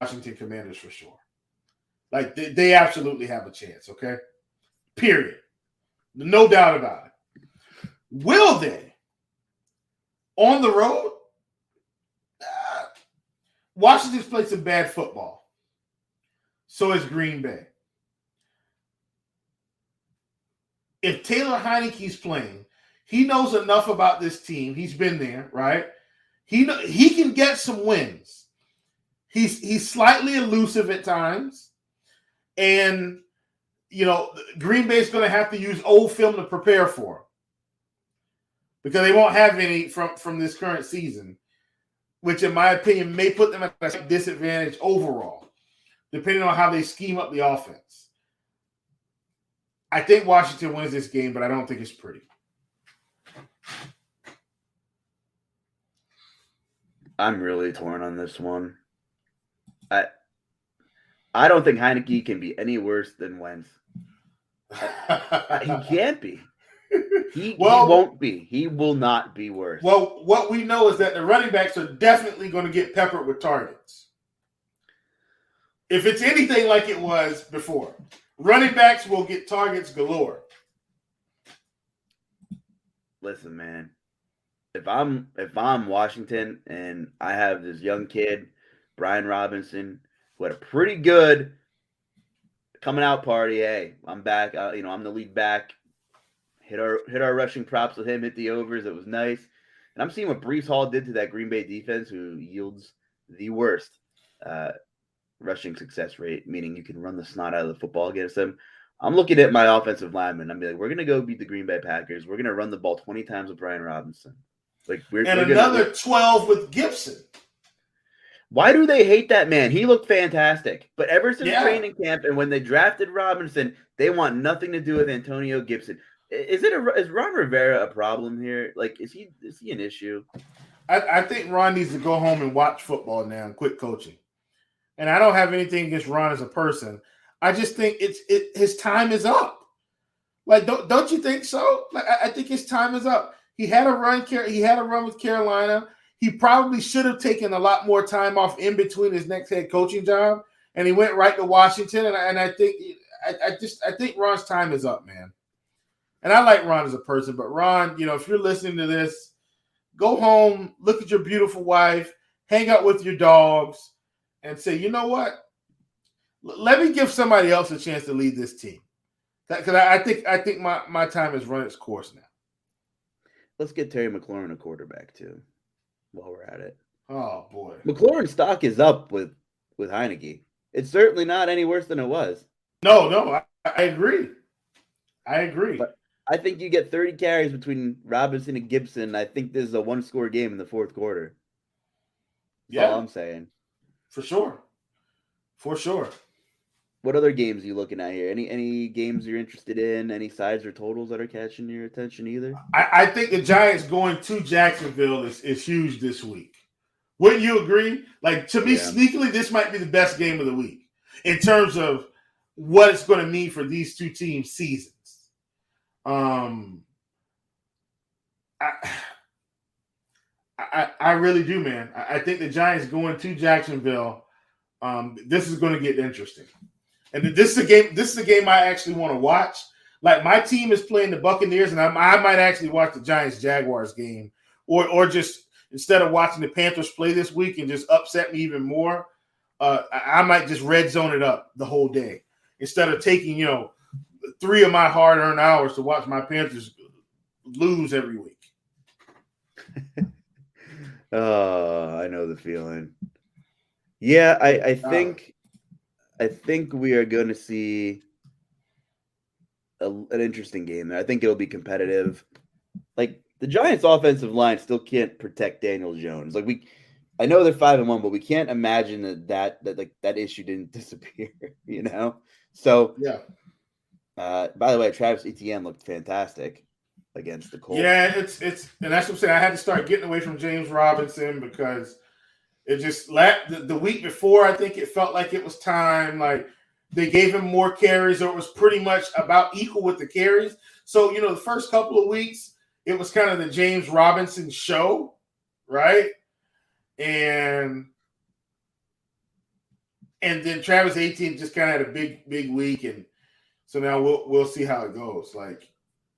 Washington Commanders for sure. Like, they absolutely have a chance, okay? Period. No doubt about it. Will they? On the road? Washington's played some bad football. So is Green Bay. If Taylor Heineke's playing, he knows enough about this team. He's been there, right? He can get some wins. He's slightly elusive at times. And, Green Bay's going to have to use old film to prepare for him. Because they won't have any from this current season, which in my opinion may put them at a disadvantage overall, depending on how they scheme up the offense. I think Washington wins this game, but I don't think it's pretty. I'm really torn on this one. I don't think Heineke can be any worse than Wentz. He can't be. He won't be. He will not be worse. Well, what we know is that the running backs are definitely going to get peppered with targets. If it's anything like it was before, running backs will get targets galore. Listen, man. If I'm Washington and I have this young kid, Brian Robinson, who had a pretty good coming out party, hey, I'm back. I'm the lead back. Hit our rushing props with him, hit the overs. It was nice. And I'm seeing what Breece Hall did to that Green Bay defense, who yields the worst rushing success rate, meaning you can run the snot out of the football against them. I'm looking at my offensive lineman. I'm like, we're going to go beat the Green Bay Packers. We're going to run the ball 20 times with Brian Robinson. Another 12 with Gibson. Why do they hate that man? He looked fantastic. But ever since training camp and when they drafted Robinson, they want nothing to do with Antonio Gibson. Is Ron Rivera a problem here? Like, is he an issue? I think Ron needs to go home and watch football now and quit coaching. And I don't have anything against Ron as a person. I just think his time is up. Like, don't you think so? Like, I think his time is up. He had a run. He had a run with Carolina. He probably should have taken a lot more time off in between his next head coaching job, and he went right to Washington. And I think Ron's time is up, man. And I like Ron as a person, but Ron, if you're listening to this, go home, look at your beautiful wife, hang out with your dogs, and say, you know what? Let me give somebody else a chance to lead this team. Because I think my time has run its course now. Let's get Terry McLaurin a quarterback too, while we're at it. Oh boy, McLaurin's stock is up with Heineke. It's certainly not any worse than it was. No, I agree. But I think you get 30 carries between Robinson and Gibson. I think this is a one-score game in the fourth quarter. That's all I'm saying. For sure. What other games are you looking at here? Any games you're interested in? Any sides or totals that are catching your attention either? I think the Giants going to Jacksonville is huge this week. Wouldn't you agree? Like, to me, sneakily, this might be the best game of the week in terms of what it's going to mean for these two teams' seasons. I really do, man. I think the Giants going to Jacksonville. This is going to get interesting, and this is a game I actually want to watch. Like, my team is playing the Buccaneers, and I might actually watch the Giants-Jaguars game, or just instead of watching the Panthers play this week and just upset me even more, I might just red zone it up the whole day instead of taking 3 of my hard-earned hours to watch my Panthers lose every week. Oh, I know the feeling. Yeah, I think we are going to see an interesting game there. I think it'll be competitive. Like, the Giants' offensive line still can't protect Daniel Jones. Like, I know they're 5-1, but we can't imagine that issue didn't disappear. So yeah. By the way, Travis Etienne looked fantastic against the Colts. Yeah, it's and that's what I'm saying. I had to start getting away from James Robinson because it just the week before, I think it felt like it was time. Like, they gave him more carries, or it was pretty much about equal with the carries. So, the first couple of weeks, it was kind of the James Robinson show, right? And then Travis Etienne just kind of had a big week, and so now we'll see how it goes. Like,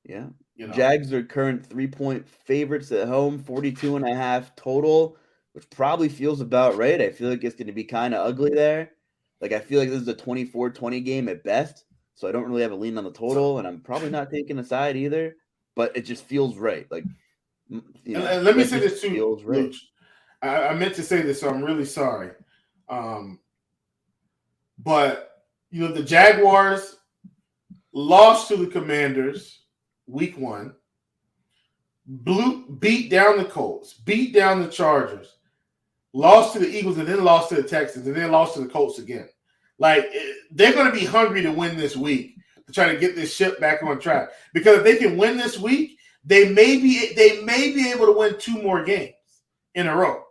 yeah, Jags are current 3-point favorites at home, 42.5 total, which probably feels about right. I feel like it's going to be kind of ugly there. Like, I feel like this is a 24-20 game at best, so I don't really have a lean on the total, and I'm probably not taking a side either, but it just feels right. Like, and let me say this too, feels right. Luuch. I meant to say this, so I'm really sorry. But, the Jaguars lost to the Commanders week 1, beat down the Colts, beat down the Chargers, lost to the Eagles, and then lost to the Texans, and then lost to the Colts again. Like, they're going to be hungry to win this week to try to get this ship back on track. Because if they can win this week, they may be able to win 2 more games in a row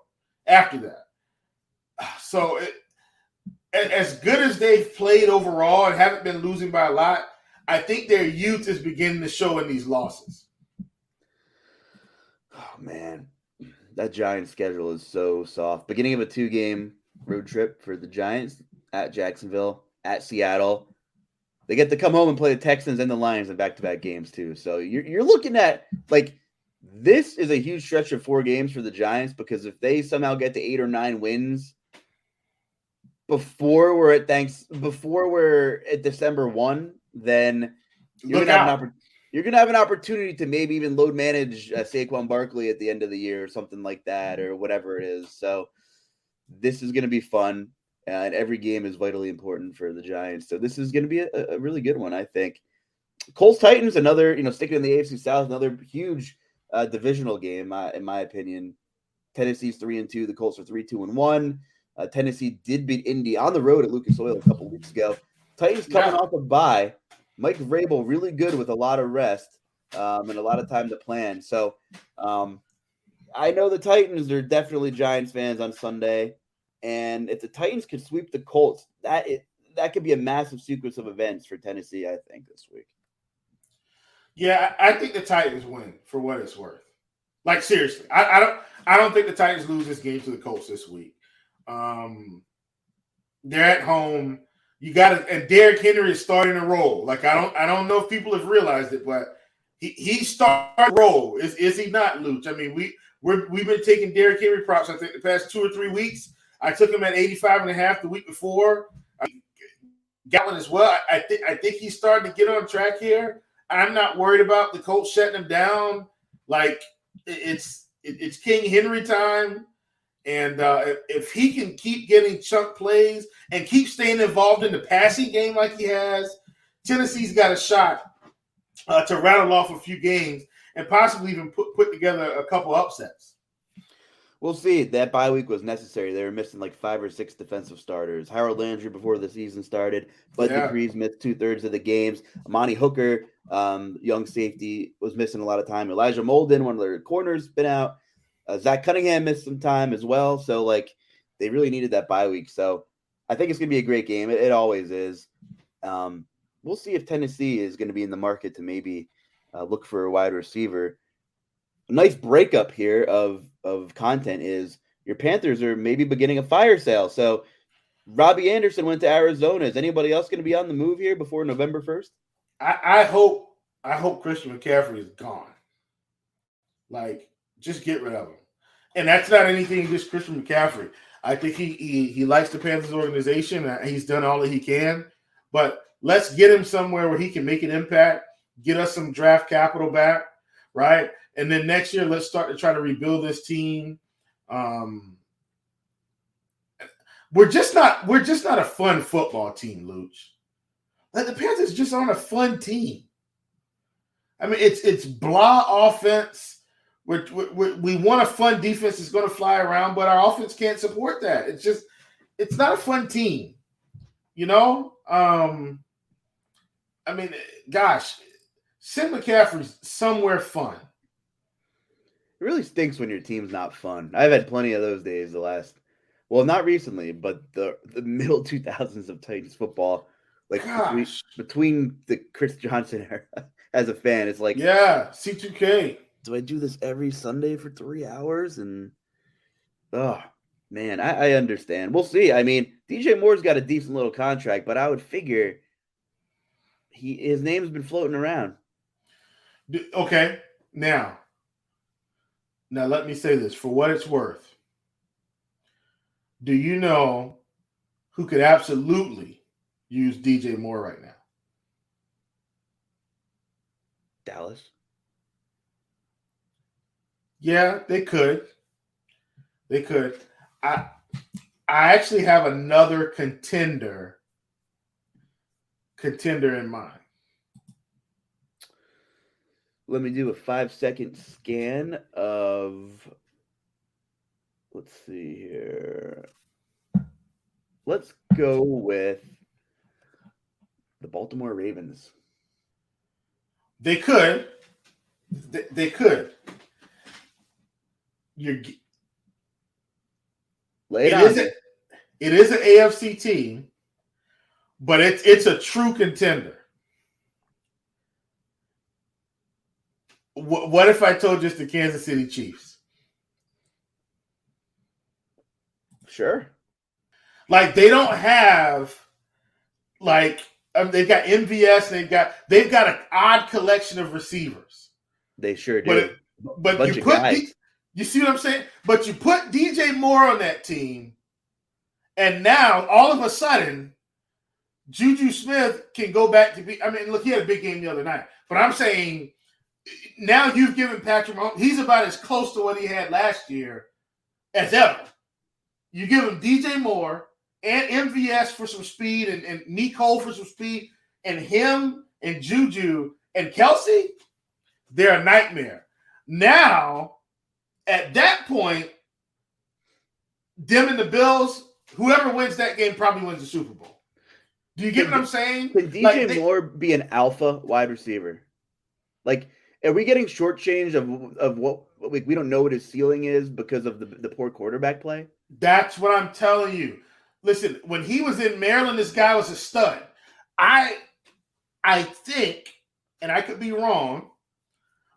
after that. So, as good as they've played overall and haven't been losing by a lot, I think their youth is beginning to show in these losses. Oh, man. That Giants schedule is so soft. Beginning of a 2-game road trip for the Giants at Jacksonville, at Seattle. They get to come home and play the Texans and the Lions in back-to-back games too. So you're looking at, like, this is a huge stretch of 4 games for the Giants, because if they somehow get to 8 or 9 wins before we're at December 1, then you're going to have an opportunity to maybe even load manage Saquon Barkley at the end of the year or something like that, or whatever it is. So this is going to be fun, and every game is vitally important for the Giants. So this is going to be a really good one, I think. Colts-Titans, another, sticking in the AFC South, another huge divisional game, in my opinion. Tennessee's 3-2. The Colts are 3-2-1. Tennessee did beat Indy on the road at Lucas Oil a couple weeks ago. Titans coming off a bye. Mike Vrabel really good with a lot of rest and a lot of time to plan. So I know the Titans are definitely Giants fans on Sunday, and if the Titans could sweep the Colts, that could be a massive sequence of events for Tennessee, I think, this week. Yeah, I think the Titans win for what it's worth. Like, seriously, I don't think the Titans lose this game to the Colts this week. They're at home. You got it, and Derrick Henry is starting to roll. Like, I don't know if people have realized it, but he started to roll. Is he not, Luuch? I mean, we've been taking Derrick Henry props. I think the past 2 or 3 weeks. I took him at 85.5 the week before. Gatlin as well. I think he's starting to get on track here. I'm not worried about the Colts shutting him down. Like, it's King Henry time. And if he can keep getting chunk plays and keep staying involved in the passing game like he has, Tennessee's got a shot to rattle off a few games and possibly even put together a couple upsets. We'll see. That bye week was necessary. They were missing like 5 or 6 defensive starters. Harold Landry before the season started. Bud Dupree's missed 2/3 of the games. Amani Hooker, young safety, was missing a lot of time. Elijah Molden, one of their corners, been out. Zach Cunningham missed some time as well. So, like, they really needed that bye week. So I think it's going to be a great game. It always is. We'll see if Tennessee is going to be in the market to maybe look for a wide receiver. A nice breakup here of content is your Panthers are maybe beginning a fire sale. So Robbie Anderson went to Arizona. Is anybody else going to be on the move here before November 1st? I hope Christian McCaffrey is gone. Like, just get rid of him. And that's not anything against Christian McCaffrey. I think he likes the Panthers organization. And he's done all that he can. But let's get him somewhere where he can make an impact, get us some draft capital back, right? And then next year, let's start to try to rebuild this team. We're just not a fun football team, Luuch. Like, the Panthers just aren't a fun team. I mean, it's blah offense. We want a fun defense that's going to fly around, but our offense can't support that. It's not a fun team, you know? I mean, gosh, send McCaffrey somewhere fun. It really stinks when your team's not fun. I've had plenty of those days not recently, but the middle 2000s of Titans football, like between the Chris Johnson era as a fan, it's like, yeah, C2K. Do I do this every Sunday for 3 hours? And oh man, I understand. We'll see. I mean, DJ Moore's got a decent little contract, but I would figure his name's been floating around. Okay, now let me say this for what it's worth. Do you know who could absolutely use DJ Moore right now? Dallas. Yeah, they could. They could. I actually have another contender in mind. Let me do a 5-second scan of. Let's see here. Let's go with the Baltimore Ravens. They could. They could. It is an AFC team, but it's a true contender. What if I told you it's the Kansas City Chiefs? Sure. Like, they don't have they've got MVS, they've got an odd collection of receivers. They sure do. But you see what I'm saying? But you put DJ Moore on that team, and now all of a sudden, Juju Smith can go back to be. I mean, look, he had a big game the other night. But I'm saying now you've given Patrick Mahomes, he's about as close to what he had last year as ever. You give him DJ Moore and MVS for some speed and Nicole for some speed, and him and Juju and Kelsey, they're a nightmare. Now, at that point, them and the Bills, whoever wins that game probably wins the Super Bowl. Do you get what I'm saying? Can DJ Moore be an alpha wide receiver? Like, are we getting shortchanged of what we don't know what his ceiling is because of the poor quarterback play? That's what I'm telling you. Listen, when he was in Maryland, this guy was a stud. I think, and I could be wrong,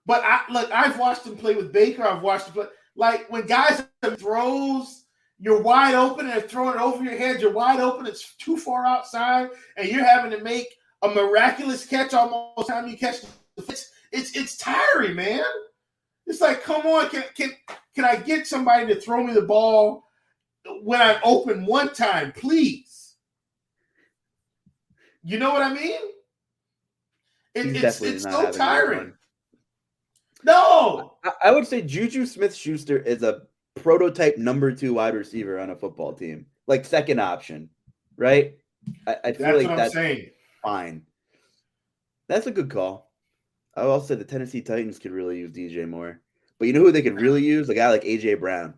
but I've watched him play with Baker. I've watched him play. Like, when guys throws, you're wide open and they're throwing it over your head. You're wide open. It's too far outside, and you're having to make a miraculous catch almost time you catch the fix. It's tiring, man. It's like, come on, can I get somebody to throw me the ball when I'm open one time, please? You know what I mean? It's so tiring. No, I would say Juju Smith-Schuster is a prototype number 2 wide receiver on a football team, like second option, right? I feel like that's fine. That's a good call. I also said the Tennessee Titans could really use DJ Moore, but you know who they could really use? A guy like AJ Brown.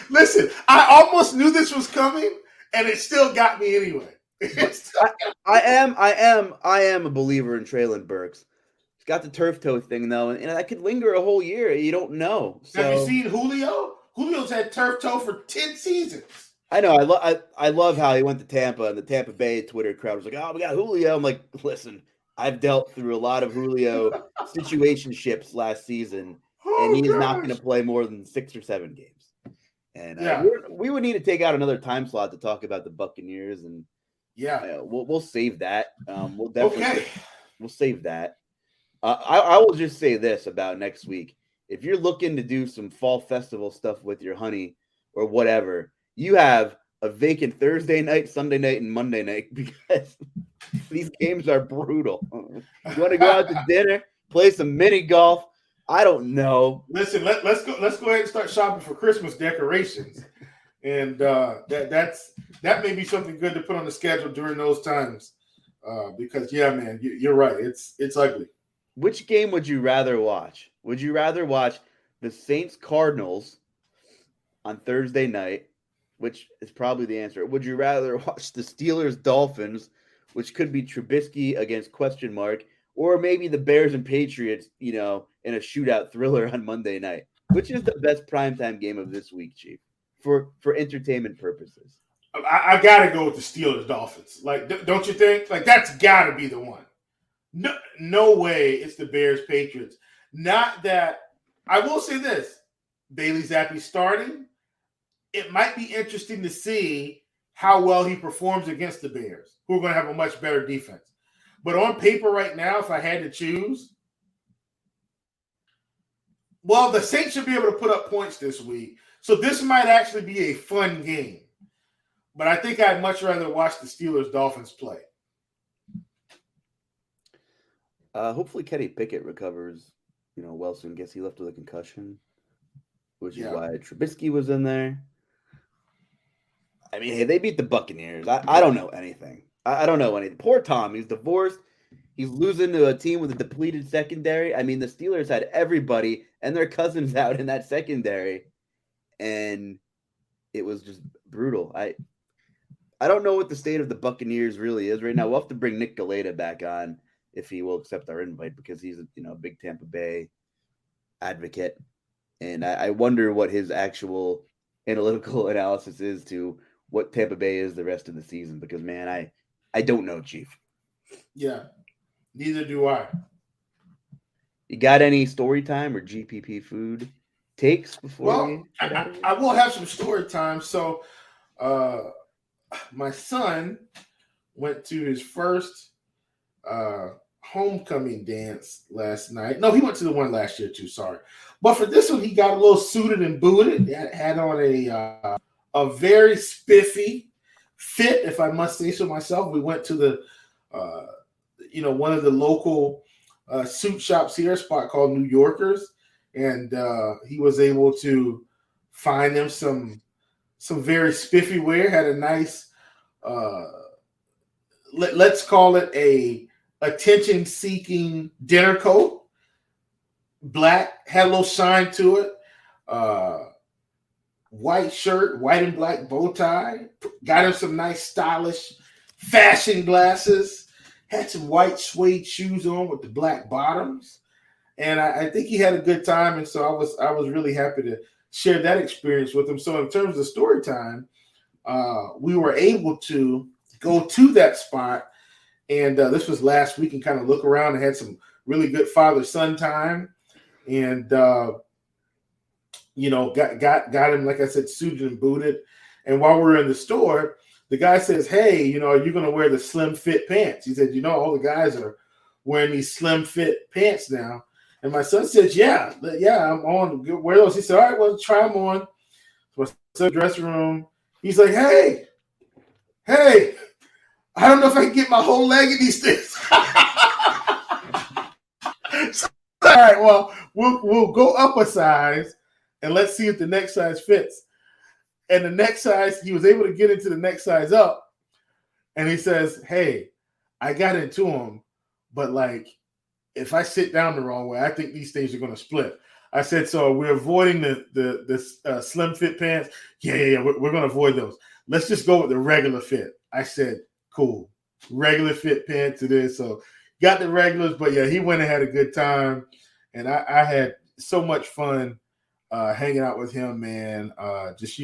Listen, I almost knew this was coming, and it still got me anyway. I am a believer in Treylon Burks. He's got the turf toe thing though, and that could linger a whole year. You don't know. So, have you seen Julio? Julio's had turf toe for 10 seasons. I know. I love how he went to Tampa, and the Tampa Bay Twitter crowd was like, "Oh, we got Julio." I'm like, listen, I've dealt through a lot of Julio situationships last season, and he is not going to play more than 6 or 7 games. And we would need to take out another time slot to talk about the Buccaneers, and we'll save that. We'll definitely we'll save that. I will just say this about next week: if you're looking to do some fall festival stuff with your honey or whatever, you have a vacant Thursday night, Sunday night, and Monday night because these games are brutal. You want to go out to dinner, play some mini golf? I don't know. Listen, let's go ahead and start shopping for Christmas decorations, and that may be something good to put on the schedule during those times. Because man, you're right. It's ugly. Which game would you rather watch? Would you rather watch the Saints Cardinals on Thursday night, which is probably the answer? Would you rather watch the Steelers Dolphins, which could be Trubisky against question mark, or maybe the Bears and Patriots, in a shootout thriller on Monday night? Which is the best primetime game of this week, Chief, for entertainment purposes? I got to go with the Steelers Dolphins. Like, don't you think? Like, that's got to be the one. No way it's the Bears Patriots. Not that I will say this: Bailey Zappi starting. It might be interesting to see how well he performs against the Bears, who are going to have a much better defense. But on paper right now, if I had to choose, well, the Saints should be able to put up points this week. So this might actually be a fun game. But I think I'd much rather watch the Steelers Dolphins play. Hopefully Kenny Pickett recovers, well soon. Guess he left with a concussion, which is why Trubisky was in there. I mean, hey, they beat the Buccaneers. I don't know anything. I don't know anything. Poor Tom. He's divorced. He's losing to a team with a depleted secondary. I mean, the Steelers had everybody and their cousins out in that secondary, and it was just brutal. I don't know what the state of the Buccaneers really is right now. We'll have to bring Nick Galeta back on if he will accept our invite, because he's a big Tampa Bay advocate. And I wonder what his actual analytical analysis is to what Tampa Bay is the rest of the season, because, man, I don't know, Chief. Yeah, neither do I. You got any story time or GPP food takes before I will have some story time. So my son went to his first homecoming dance last night. No, he went to the one last year too, sorry. But for this one, he got a little suited and booted. Had on a very spiffy fit, if I must say so myself. We went to the one of the local suit shops here, a spot called New Yorkers, and he was able to find them some very spiffy wear. Had a nice let's call it a attention-seeking dinner coat, black, had a little shine to it, white shirt, white and black bow tie, got him some nice stylish fashion glasses, had some white suede shoes on with the black bottoms, and I think he had a good time, and so I was really happy to share that experience with him. So in terms of story time, we were able to go to that spot, and this was last week, and kind of look around and had some really good father-son time, and got him, like I said, suited and booted. And while we were in the store, the guy says, "Hey, are you going to wear the slim fit pants?" He said, "All the guys are wearing these slim fit pants now." And my son says, "Yeah, I'm on to wear those." He said, "All right, well, try them on." So I went to the dressing room. He's like, "Hey, I don't know if I can get my whole leg in these things." So, all right, well, we'll go up a size and let's see if the next size fits. And the next size, he was able to get into the next size up. And he says, "Hey, I got into them, but like, if I sit down the wrong way, I think these things are going to split." I said, "So we're avoiding the slim fit pants?" Yeah, we're going to avoid those. Let's just go with the regular fit. I said, "Cool. Regular fit pants it is." So got the regulars, but yeah, he went and had a good time. And I had so much fun hanging out with him, man. Just,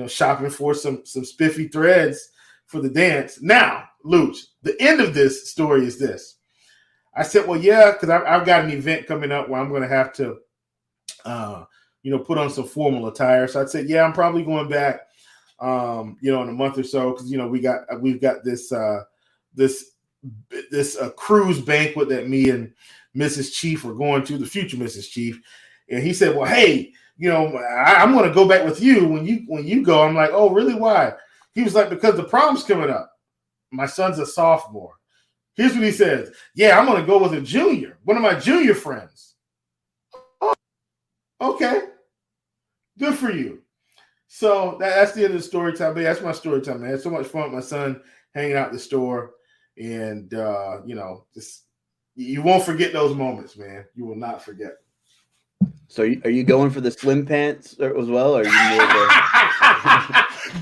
shopping for some spiffy threads for the dance. Now, Luuch, the end of this story is this. I said, well, yeah, because I've got an event coming up where I'm going to have to, put on some formal attire. So I said, yeah, I'm probably going back, in a month or so because we've got this cruise banquet that me and Mrs. Chief are going to, the future Mrs. Chief, and he said, well, hey, I'm going to go back with you when you go. I'm like, oh, really? Why? He was like, because the prom's coming up. My son's a sophomore. Here's what he says. Yeah, I'm going to go with a junior, one of my junior friends. Oh, okay. Good for you. So that's the end of the story time. But that's my story time, man. I had so much fun with my son hanging out at the store. And, just you won't forget those moments, man. You will not forget. So are you going for the slim pants as well? Or are you more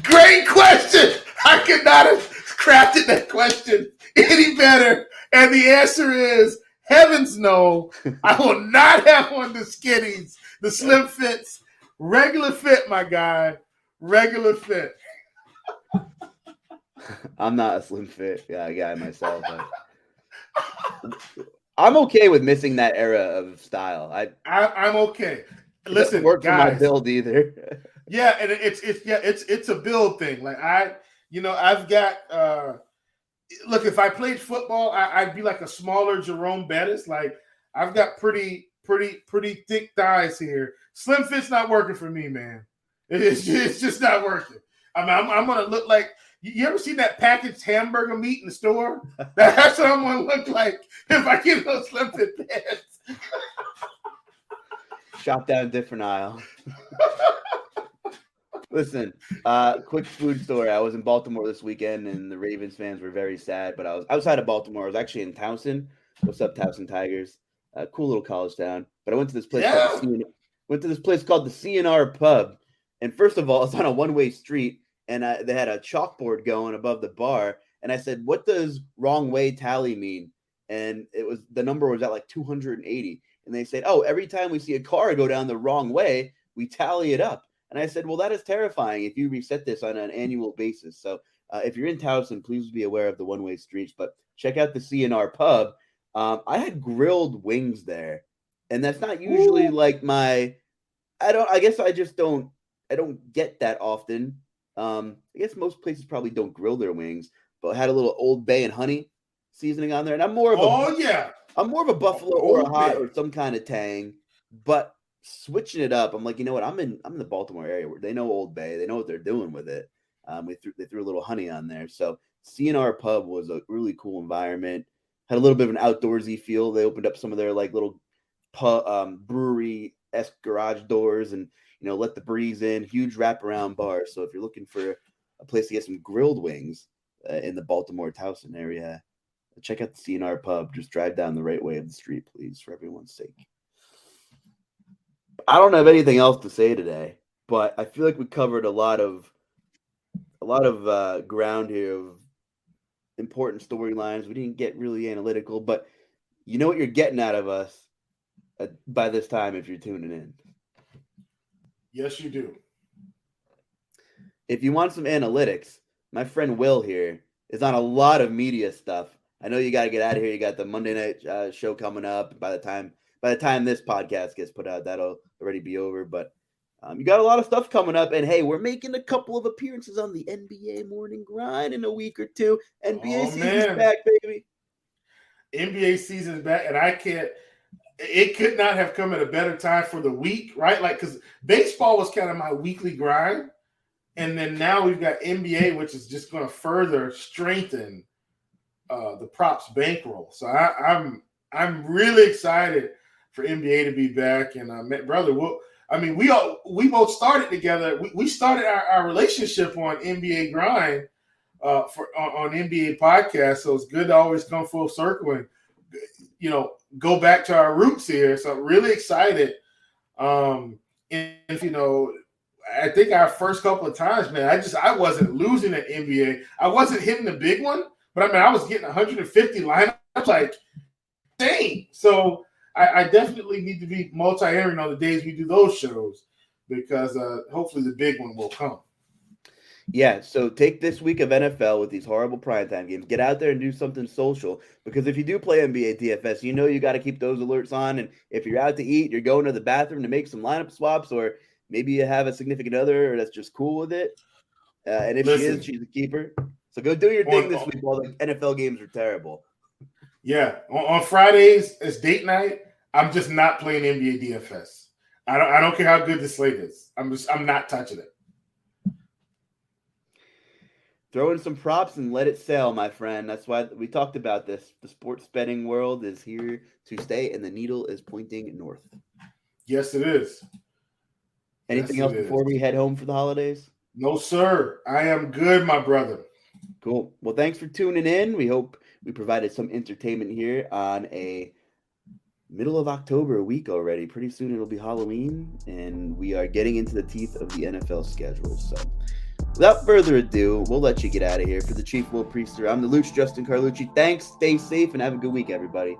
Great question. I could not have crafted that question any better. And the answer is heavens no. I will not have on the skinnies, the slim fits, regular fit, my guy, regular fit. I'm not a slim fit guy myself. But I'm okay with missing that era of style. I'm okay. Listen, it work guys, for my build either. Yeah, and it's a build thing. Like I've got look, if I played football, I'd be like a smaller Jerome Bettis. Like I've got pretty thick thighs here. Slim fit's not working for me, man. It's just not working. I mean, I'm gonna look like, you ever seen that packaged hamburger meat in the store? That's what I'm gonna look like if I get those slim fit pants. Shop down a different aisle. Listen, quick food story. I was in Baltimore this weekend, and the Ravens fans were very sad. But I was outside of Baltimore. I was actually in Towson. What's up, Towson Tigers? Cool little college town. But I went to this place. Called the CNR Pub. And first of all, it's on a one-way street, and they had a chalkboard going above the bar. And I said, "What does wrong way tally mean?" And the number was at like 280. And they said, "Oh, every time we see a car go down the wrong way, we tally it up." And I said, well, that is terrifying if you reset this on an annual basis. So if you're in Towson, please be aware of the one-way streets. But check out the CNR Pub. I had grilled wings there. And that's not usually like I don't get that often. I guess most places probably don't grill their wings. But I had a little Old Bay and honey seasoning on there. And I'm more of a buffalo or a hot or some kind of tang. But switching it up, I'm like, you know what? I'm in the Baltimore area where they know Old Bay. They know what they're doing with it. They threw a little honey on there. So CNR Pub was a really cool environment. Had a little bit of an outdoorsy feel. They opened up some of their like little brewery-esque garage doors and, let the breeze in. Huge wraparound bar. So if you're looking for a place to get some grilled wings in the Baltimore Towson area, check out the CNR Pub. Just drive down the right way of the street, please, for everyone's sake. I don't have anything else to say today, but I feel like we covered a lot of ground here of important storylines. We didn't get really analytical, but you know what you're getting out of us by this time if you're tuning in. Yes, you do. If you want some analytics, my friend Will here is on a lot of media stuff. I know you got to get out of here. You got the Monday night show coming up. By the time this podcast gets put out, that'll already be over. But you got a lot of stuff coming up. And, hey, we're making a couple of appearances on the NBA Morning Grind in a week or two. NBA season's back, baby. NBA season's back. And it could not have come at a better time for the week, right? Like, because baseball was kind of my weekly grind. And then now we've got NBA, which is just going to further strengthen the props bankroll. So I'm really excited for NBA to be back. And brother, we both started together. We started our relationship on NBA Grind on NBA podcast. So it's good to always come full circle and go back to our roots here. So I'm really excited. I think our first couple of times, man, I wasn't losing at NBA. I wasn't hitting the big one, but I was getting 150 lineups. Like, dang. So I definitely need to be multi-entering on the days we do those shows because hopefully the big one will come. Yeah, so take this week of NFL with these horrible primetime games. Get out there and do something social, because if you do play NBA DFS, you know you got to keep those alerts on. And if you're out to eat, you're going to the bathroom to make some lineup swaps, or maybe you have a significant other that's just cool with it. And if she is, Listen, she's a keeper. So go do your thing on, this week while the NFL games are terrible. yeah, on Fridays it's date night. I'm just not playing NBA DFS. I don't care how good the slate is. I'm not touching it. Throw in some props and let it sail, my friend. That's why we talked about this. The sports betting world is here to stay, and the needle is pointing north. Yes, it is. Anything else before we head home for the holidays? No, sir. I am good, my brother. Cool. Well, thanks for tuning in. We hope we provided some entertainment here on a middle of October week already. Pretty soon it'll be Halloween, and we are getting into the teeth of the NFL schedule. So without further ado, we'll let you get out of here. For the Chief Will Priester, I'm the Luuch, Justin Carlucci. Thanks, stay safe, and have a good week, everybody.